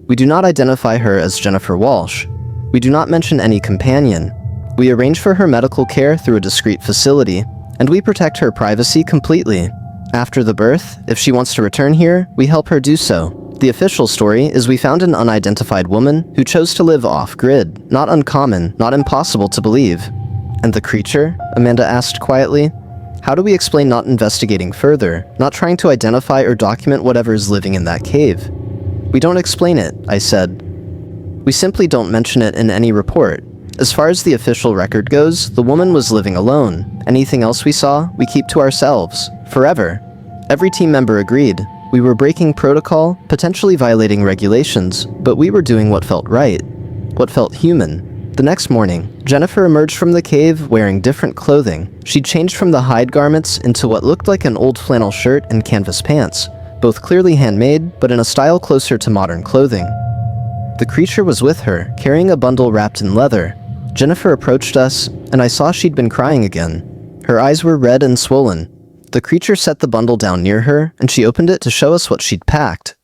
We do not identify her as Jennifer Walsh. We do not mention any companion. We arrange for her medical care through a discreet facility, and we protect her privacy completely. After the birth, if she wants to return here, we help her do so. The official story is we found an unidentified woman who chose to live off-grid. Not uncommon, not impossible to believe. And the creature? Amanda asked quietly. How do we explain not investigating further, not trying to identify or document whatever is living in that cave? We don't explain it, I said. We simply don't mention it in any report. As far as the official record goes, the woman was living alone. Anything else we saw, we keep to ourselves. Forever. Every team member agreed. We were breaking protocol, potentially violating regulations, but we were doing what felt right. What felt human. The next morning, Jennifer emerged from the cave wearing different clothing. She changed from the hide garments into what looked like an old flannel shirt and canvas pants, both clearly handmade, but in a style closer to modern clothing. The creature was with her, carrying a bundle wrapped in leather. Jennifer approached us, and I saw she'd been crying again. Her eyes were red and swollen. The creature set the bundle down near her, and she opened it to show us what she'd packed.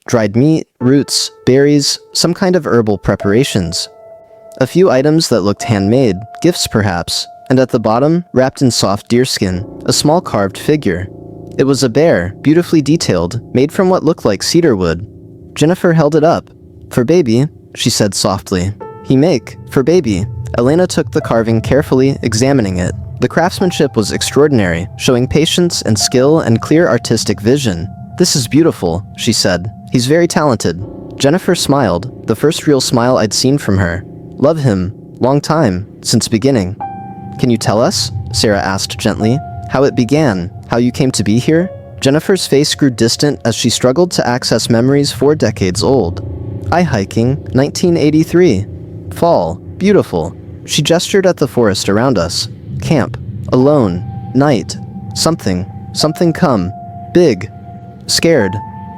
Dried meat, roots, berries, some kind of herbal preparations. A few items that looked handmade, gifts perhaps, and at the bottom, wrapped in soft deerskin, a small carved figure. It was a bear, beautifully detailed, made from what looked like cedar wood. Jennifer held it up. For baby, she said softly. He make, for baby. Elena took the carving carefully, examining it. The craftsmanship was extraordinary, showing patience and skill and clear artistic vision. This is beautiful, she said. He's very talented. Jennifer smiled, the first real smile I'd seen from her. Love him. Long time. Since beginning. Can you tell us? Sarah asked gently. How it began? How you came to be here? Jennifer's face grew distant as she struggled to access memories 4 decades old. Hiking, 1983. Fall. Beautiful. She gestured at the forest around us. Camp. Alone. Night. Something come. Big. Scared.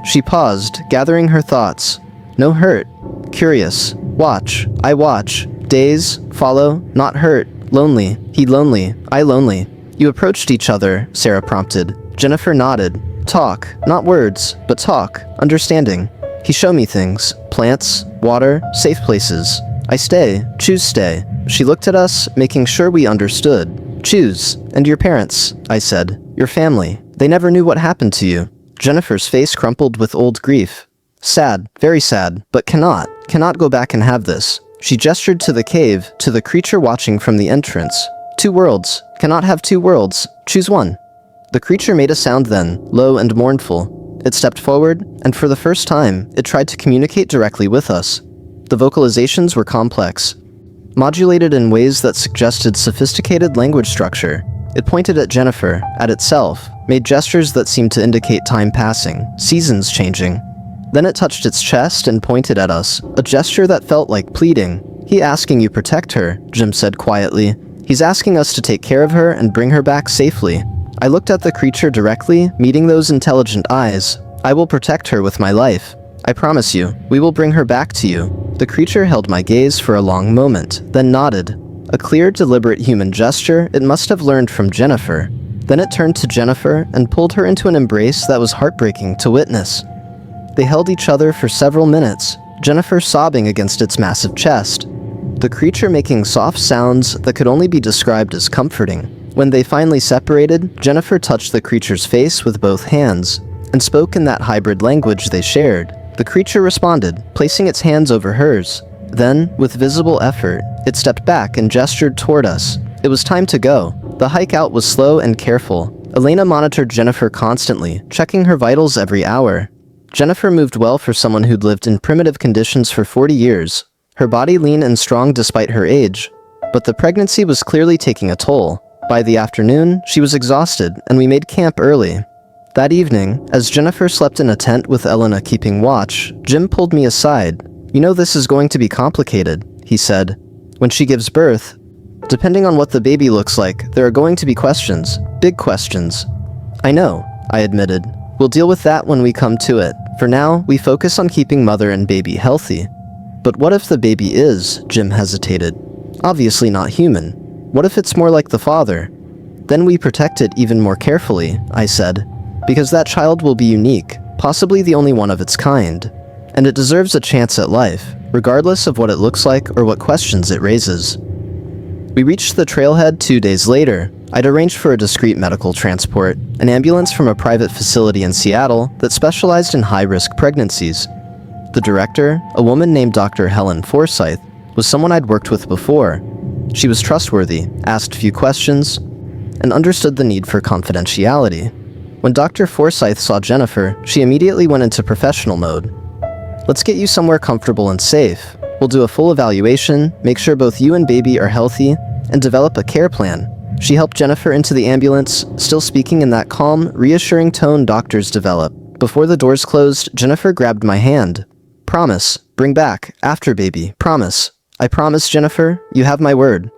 She paused, gathering her thoughts. No hurt. Curious. Watch. I watch. Daze. Follow. Not hurt. Lonely. He lonely. I lonely. You approached each other, Sarah prompted. Jennifer nodded. Talk. Not words, but talk. Understanding. He show me things. Plants. Water. Safe places. I stay. Choose stay. She looked at us, making sure we understood. Choose. And your parents, I said. Your family. They never knew what happened to you. Jennifer's face crumpled with old grief. Sad. Very sad. But cannot go back and have this. She gestured to the cave, to the creature watching from the entrance. 2 worlds. Cannot have 2 worlds. Choose one. The creature made a sound then, low and mournful. It stepped forward, and for the first time, it tried to communicate directly with us. The vocalizations were complex, modulated in ways that suggested sophisticated language structure. It pointed at Jennifer, at itself, made gestures that seemed to indicate time passing, seasons changing. Then it touched its chest and pointed at us, a gesture that felt like pleading. He asking you protect her, Jim said quietly. He's asking us to take care of her and bring her back safely. I looked at the creature directly, meeting those intelligent eyes. I will protect her with my life. I promise you, we will bring her back to you. The creature held my gaze for a long moment, then nodded. A clear, deliberate human gesture it must have learned from Jennifer. Then it turned to Jennifer and pulled her into an embrace that was heartbreaking to witness. They held each other for several minutes, Jennifer sobbing against its massive chest. The creature making soft sounds that could only be described as comforting. When they finally separated, Jennifer touched the creature's face with both hands, and spoke in that hybrid language they shared. The creature responded, placing its hands over hers. Then, with visible effort, it stepped back and gestured toward us. It was time to go. The hike out was slow and careful. Elena monitored Jennifer constantly, checking her vitals every hour. Jennifer moved well for someone who'd lived in primitive conditions for 40 years. Her body lean and strong despite her age. But the pregnancy was clearly taking a toll. By the afternoon, she was exhausted, and we made camp early. That evening, as Jennifer slept in a tent with Elena keeping watch, Jim pulled me aside. You know this is going to be complicated, he said. When she gives birth, depending on what the baby looks like, there are going to be questions. Big questions. I know, I admitted. We'll deal with that when we come to it. For now, we focus on keeping mother and baby healthy. But what if the baby is, Jim hesitated. Obviously not human. What if it's more like the father? Then we protect it even more carefully, I said. Because that child will be unique. possibly the only one of its kind, and it deserves a chance at life, regardless of what it looks like or what questions it raises. We reached the trailhead 2 days later. I'd arranged for a discreet medical transport, an ambulance from a private facility in Seattle that specialized in high-risk pregnancies. The director, a woman named Dr. Helen Forsyth, was someone I'd worked with before. She was trustworthy, asked few questions, and understood the need for confidentiality. When Dr. Forsyth saw Jennifer, she immediately went into professional mode. "Let's get you somewhere comfortable and safe. We'll do a full evaluation, make sure both you and baby are healthy, and develop a care plan." She helped Jennifer into the ambulance, still speaking in that calm, reassuring tone doctors develop. Before the doors closed, Jennifer grabbed my hand. "Promise. Bring back. After baby. Promise." "I promise, Jennifer. You have my word."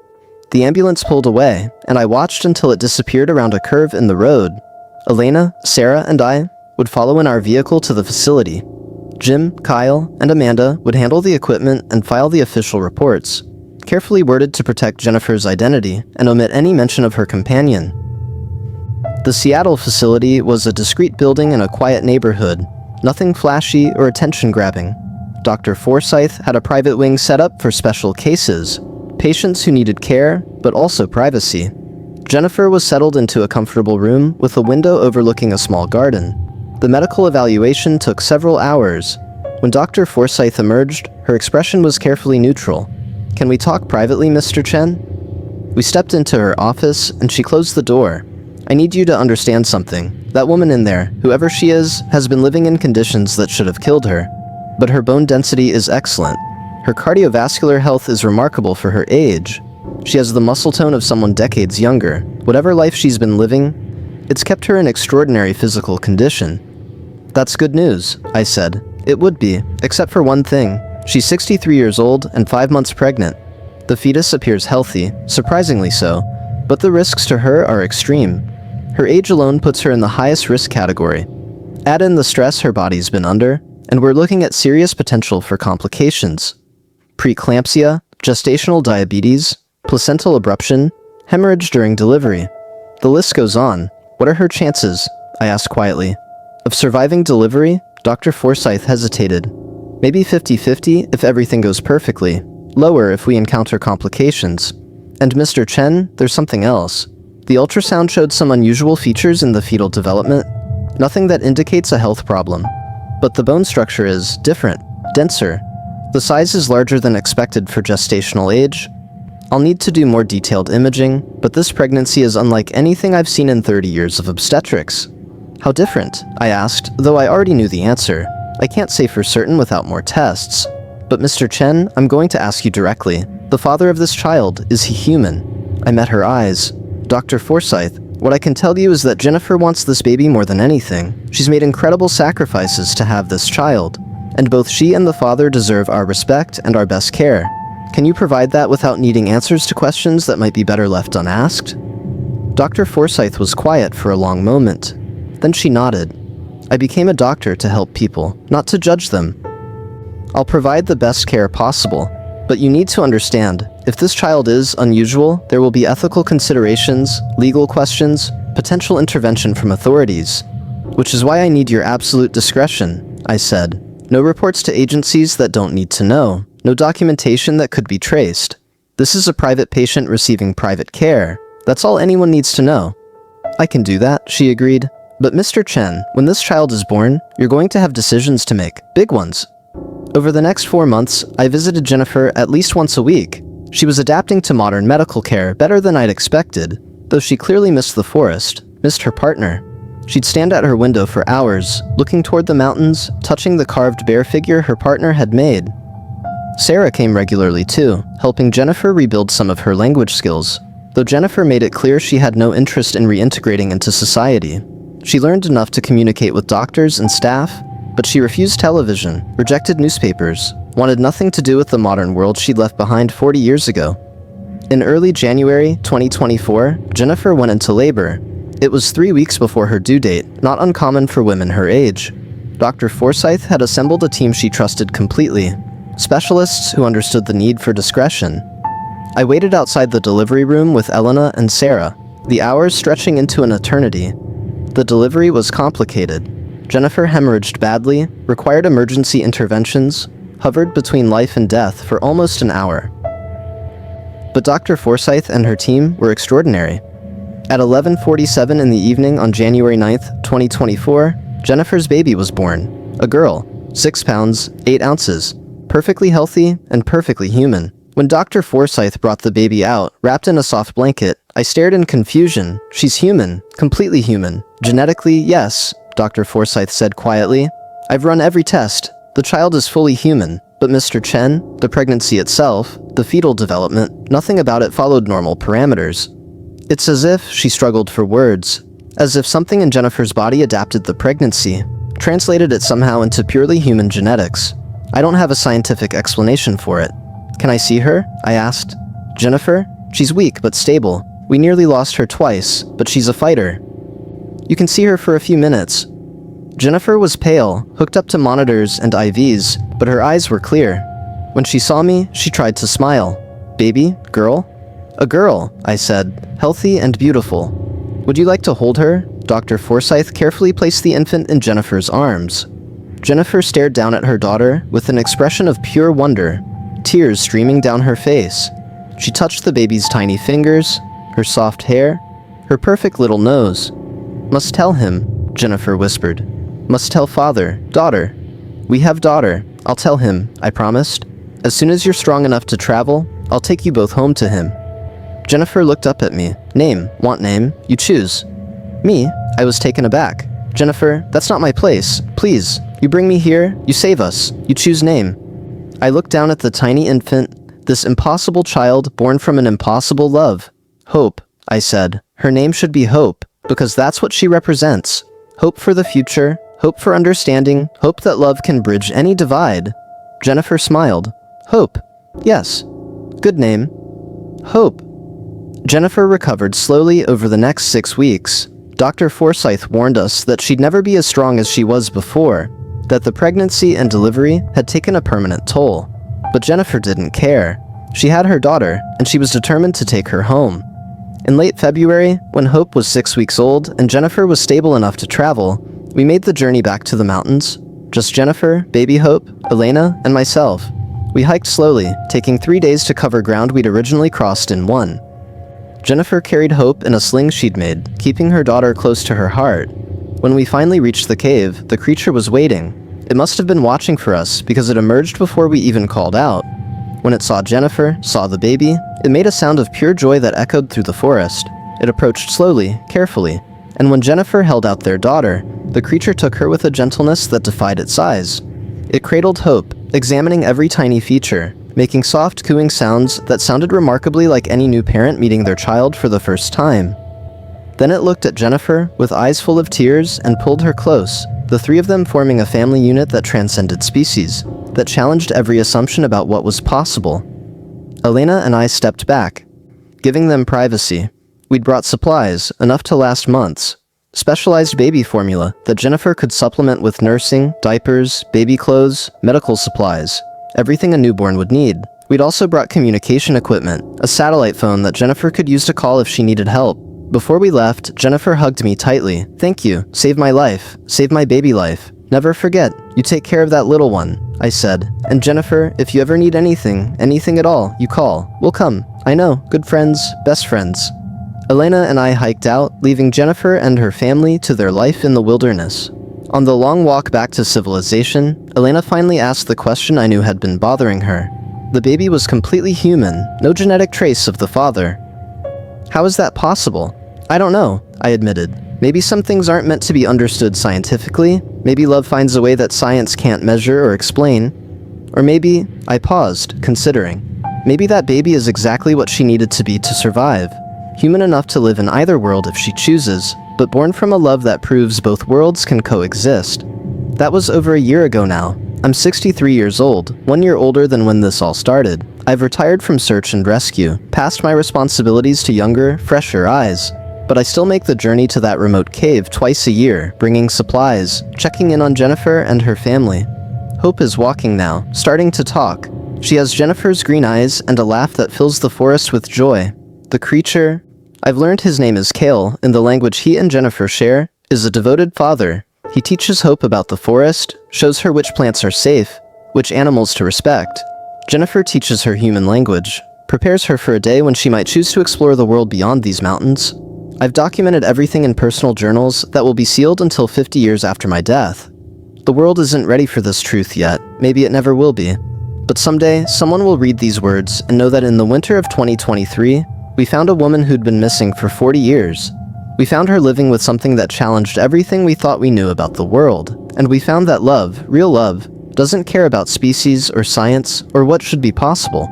The ambulance pulled away, and I watched until it disappeared around a curve in the road. Elena, Sarah, and I would follow in our vehicle to the facility. Jim, Kyle, and Amanda would handle the equipment and file the official reports, carefully worded to protect Jennifer's identity and omit any mention of her companion. The Seattle facility was a discreet building in a quiet neighborhood, nothing flashy or attention-grabbing. Dr. Forsyth had a private wing set up for special cases, patients who needed care, but also privacy. Jennifer was settled into a comfortable room with a window overlooking a small garden. The medical evaluation took several hours. When Dr. Forsyth emerged, her expression was carefully neutral. "Can we talk privately, Mr. Chen?" We stepped into her office, and she closed the door. "I need you to understand something. That woman in there, whoever she is, has been living in conditions that should have killed her. But her bone density is excellent. Her cardiovascular health is remarkable for her age. She has the muscle tone of someone decades younger. Whatever life she's been living, it's kept her in extraordinary physical condition." "That's good news," I said. "It would be, except for one thing. She's 63 years old and 5 months pregnant. The fetus appears healthy, surprisingly so, but the risks to her are extreme. Her age alone puts her in the highest risk category. Add in the stress her body's been under, and we're looking at serious potential for complications. Preeclampsia, gestational diabetes, placental abruption, hemorrhage during delivery. The list goes on. What are her chances?" I asked quietly. "Of surviving delivery?" Dr. Forsyth hesitated. "Maybe 50-50 if everything goes perfectly. Lower if we encounter complications. And Mr. Chen, there's something else. The ultrasound showed some unusual features in the fetal development. Nothing that indicates a health problem. But the bone structure is different, denser. The size is larger than expected for gestational age. I'll need to do more detailed imaging, but this pregnancy is unlike anything I've seen in 30 years of obstetrics." "How different?" I asked, though I already knew the answer. "I can't say for certain without more tests. But Mr. Chen, I'm going to ask you directly. The father of this child, is he human?" I met her eyes. "Dr. Forsyth, what I can tell you is that Jennifer wants this baby more than anything. She's made incredible sacrifices to have this child, and both she and the father deserve our respect and our best care. Can you provide that without needing answers to questions that might be better left unasked?" Dr. Forsyth was quiet for a long moment. Then she nodded. "I became a doctor to help people, not to judge them. I'll provide the best care possible, but you need to understand, if this child is unusual, there will be ethical considerations, legal questions, potential intervention from authorities. Which is why I need your absolute discretion," I said. "No reports to agencies that don't need to know. No documentation that could be traced. This is a private patient receiving private care. That's all anyone needs to know." "I can do that," she agreed. "But Mr. Chen, when this child is born, you're going to have decisions to make, big ones." Over the next 4 months, I visited Jennifer at least once a week. She was adapting to modern medical care better than I'd expected, though she clearly missed the forest, missed her partner. She'd stand at her window for hours, looking toward the mountains, touching the carved bear figure her partner had made. Sarah came regularly too, helping Jennifer rebuild some of her language skills, though Jennifer made it clear she had no interest in reintegrating into society. She learned enough to communicate with doctors and staff, but she refused television, rejected newspapers, wanted nothing to do with the modern world she'd left behind 40 years ago. In early January 2024, Jennifer went into labor. It was 3 weeks before her due date, not uncommon for women her age. Dr. Forsyth had assembled a team she trusted completely, specialists who understood the need for discretion. I waited outside the delivery room with Elena and Sarah, the hours stretching into an eternity. The delivery was complicated. Jennifer hemorrhaged badly, required emergency interventions, hovered between life and death for almost an hour. But Dr. Forsyth and her team were extraordinary. At 11:47 in the evening on January 9th, 2024, Jennifer's baby was born. A girl, 6 pounds, 8 ounces, perfectly healthy and perfectly human. When Dr. Forsyth brought the baby out, wrapped in a soft blanket, I stared in confusion. She's human, completely human. Genetically, yes, Dr. Forsyth said quietly. I've run every test. The child is fully human. But Mr. Chen, the pregnancy itself, the fetal development, nothing about it followed normal parameters. It's as if she struggled for words, as if something in Jennifer's body adapted the pregnancy, translated it somehow into purely human genetics. I don't have a scientific explanation for it. Can I see her? I asked. Jennifer? She's weak but stable. We nearly lost her twice, but she's a fighter. You can see her for a few minutes. Jennifer was pale, hooked up to monitors and IVs, but her eyes were clear. When she saw me, she tried to smile. Baby? Girl? A girl, I said, healthy and beautiful. Would you like to hold her? Dr. Forsyth carefully placed the infant in Jennifer's arms. Jennifer stared down at her daughter with an expression of pure wonder, tears streaming down her face. She touched the baby's tiny fingers, her soft hair, her perfect little nose. Must tell him, Jennifer whispered. Must tell father, daughter. We have daughter. I'll tell him, I promised. As soon as you're strong enough to travel, I'll take you both home to him. Jennifer looked up at me. Name, want name, you choose. Me? I was taken aback. Jennifer, that's not my place. Please, you bring me here, you save us, you choose name. I looked down at the tiny infant, this impossible child born from an impossible love. Hope, I said. Her name should be Hope, because that's what she represents. Hope for the future, hope for understanding, hope that love can bridge any divide. Jennifer smiled. Hope. Yes. Good name. Hope. Jennifer recovered slowly over the next 6 weeks. Dr. Forsyth warned us that she'd never be as strong as she was before, that the pregnancy and delivery had taken a permanent toll. But Jennifer didn't care. She had her daughter, and she was determined to take her home. In late February, when Hope was 6 weeks old and Jennifer was stable enough to travel, we made the journey back to the mountains. Just Jennifer, baby Hope, Elena, and myself. We hiked slowly, taking 3 days to cover ground we'd originally crossed in 1. Jennifer carried Hope in a sling she'd made, keeping her daughter close to her heart. When we finally reached the cave, the creature was waiting. It must have been watching for us because it emerged before we even called out. When it saw Jennifer, saw the baby, it made a sound of pure joy that echoed through the forest. It approached slowly, carefully, and when Jennifer held out their daughter, the creature took her with a gentleness that defied its size. It cradled Hope, examining every tiny feature, making soft cooing sounds that sounded remarkably like any new parent meeting their child for the first time. Then it looked at Jennifer with eyes full of tears and pulled her close, the three of them forming a family unit that transcended species, that challenged every assumption about what was possible. Elena and I stepped back, giving them privacy. We'd brought supplies, enough to last months. Specialized baby formula that Jennifer could supplement with nursing, diapers, baby clothes, medical supplies, everything a newborn would need. We'd also brought communication equipment, a satellite phone that Jennifer could use to call if she needed help. Before we left, Jennifer hugged me tightly. Thank you. Saved my life. Saved my baby life. Never forget. You take care of that little one, I said. And Jennifer, if you ever need anything at all, you call. We'll come. I know. Good friends, best friends. Elena and I hiked out, leaving Jennifer and her family to their life in the wilderness. On the long walk back to civilization, Elena finally asked the question I knew had been bothering her. The baby was completely human, no genetic trace of the father. How is that possible? I don't know, I admitted. Maybe some things aren't meant to be understood scientifically. Maybe love finds a way that science can't measure or explain. Or maybe, I paused, considering. Maybe that baby is exactly what she needed to be to survive. Human enough to live in either world if she chooses, but born from a love that proves both worlds can coexist. That was over a year ago now. I'm 63 years old, 1 year older than when this all started. I've retired from search and rescue, past my responsibilities to younger, fresher eyes. But I still make the journey to that remote cave twice a year, bringing supplies, checking in on Jennifer and her family. Hope is walking now, starting to talk. She has Jennifer's green eyes and a laugh that fills the forest with joy. The creature, I've learned his name is Kale, in the language he and Jennifer share, is a devoted father. He teaches Hope about the forest, shows her which plants are safe, which animals to respect. Jennifer teaches her human language, prepares her for a day when she might choose to explore the world beyond these mountains. I've documented everything in personal journals that will be sealed until 50 years after my death. The world isn't ready for this truth yet, maybe it never will be. But someday, someone will read these words and know that in the winter of 2023, we found a woman who'd been missing for 40 years. We found her living with something that challenged everything we thought we knew about the world. And we found that love, real love, doesn't care about species or science or what should be possible.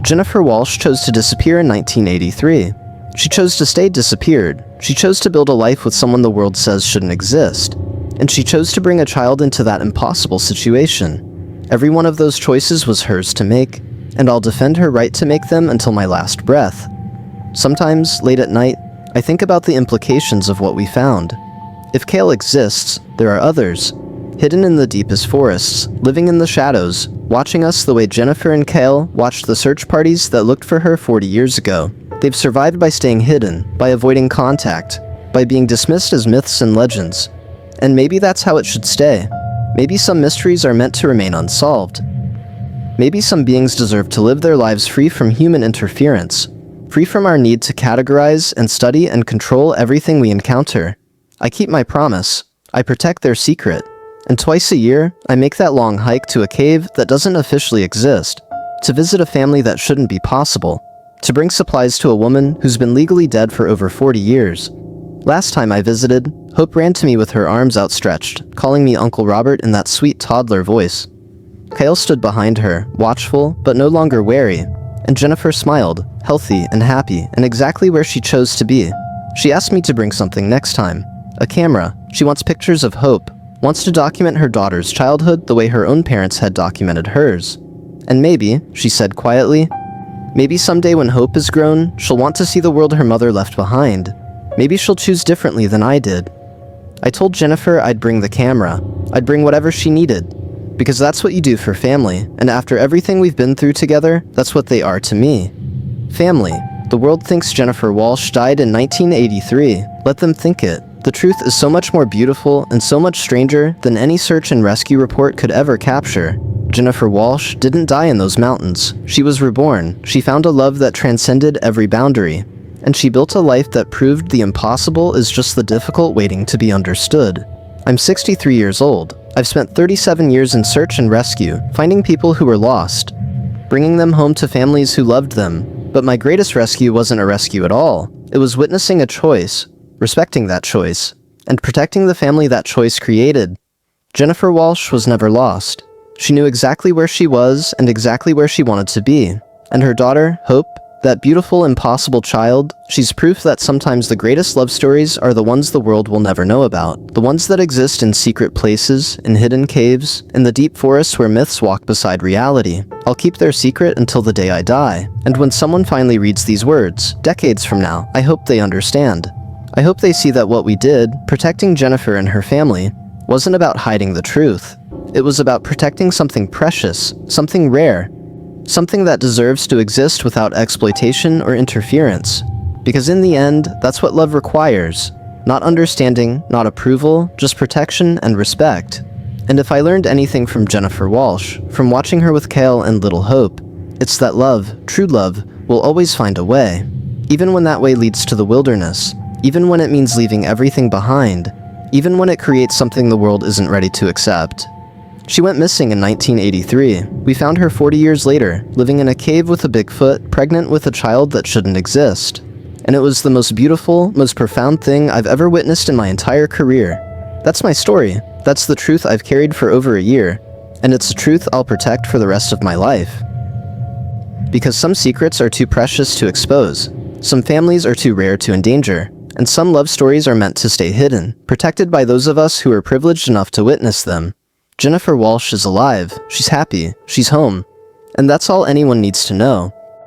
Jennifer Walsh chose to disappear in 1983. She chose to stay disappeared. She chose to build a life with someone the world says shouldn't exist. And she chose to bring a child into that impossible situation. Every one of those choices was hers to make, and I'll defend her right to make them until my last breath. Sometimes, late at night, I think about the implications of what we found. If Kale exists, there are others, hidden in the deepest forests, living in the shadows, watching us the way Jennifer and Kale watched the search parties that looked for her 40 years ago. They've survived by staying hidden, by avoiding contact, by being dismissed as myths and legends. And maybe that's how it should stay. Maybe some mysteries are meant to remain unsolved. Maybe some beings deserve to live their lives free from human interference, free from our need to categorize and study and control everything we encounter. I keep my promise. I protect their secret. And twice a year, I make that long hike to a cave that doesn't officially exist, to visit a family that shouldn't be possible, to bring supplies to a woman who's been legally dead for over 40 years. Last time I visited, Hope ran to me with her arms outstretched, calling me Uncle Robert in that sweet toddler voice. Kale stood behind her, watchful but no longer wary, and Jennifer smiled, healthy and happy, and exactly where she chose to be. She asked me to bring something next time. A camera. She wants pictures of Hope, wants to document her daughter's childhood the way her own parents had documented hers. And maybe, she said quietly, maybe someday when Hope is grown, she'll want to see the world her mother left behind. Maybe she'll choose differently than I did. I told Jennifer I'd bring the camera. I'd bring whatever she needed. Because that's what you do for family, and after everything we've been through together, that's what they are to me. Family. The world thinks Jennifer Walsh died in 1983. Let them think it. The truth is so much more beautiful and so much stranger than any search and rescue report could ever capture. Jennifer Walsh didn't die in those mountains. She was reborn. She found a love that transcended every boundary. And she built a life that proved the impossible is just the difficult waiting to be understood. I'm 63 years old. I've spent 37 years in search and rescue, finding people who were lost, bringing them home to families who loved them. But my greatest rescue wasn't a rescue at all. It was witnessing a choice, respecting that choice, and protecting the family that choice created. Jennifer Walsh was never lost. She knew exactly where she was and exactly where she wanted to be. And her daughter, Hope, that beautiful, impossible child, she's proof that sometimes the greatest love stories are the ones the world will never know about. The ones that exist in secret places, in hidden caves, in the deep forests where myths walk beside reality. I'll keep their secret until the day I die. And when someone finally reads these words, decades from now, I hope they understand. I hope they see that what we did, protecting Jennifer and her family, wasn't about hiding the truth. It was about protecting something precious, something rare, something that deserves to exist without exploitation or interference. Because in the end, that's what love requires. Not understanding, not approval, just protection and respect. And if I learned anything from Jennifer Walsh, from watching her with Kale and little Hope, it's that love, true love, will always find a way. Even when that way leads to the wilderness. Even when it means leaving everything behind. Even when it creates something the world isn't ready to accept. She went missing in 1983. We found her 40 years later, living in a cave with a Bigfoot, pregnant with a child that shouldn't exist. And it was the most beautiful, most profound thing I've ever witnessed in my entire career. That's my story. That's the truth I've carried for over a year. And it's a truth I'll protect for the rest of my life. Because some secrets are too precious to expose. Some families are too rare to endanger. And some love stories are meant to stay hidden, protected by those of us who are privileged enough to witness them. Jennifer Walsh is alive, she's happy, she's home. And that's all anyone needs to know.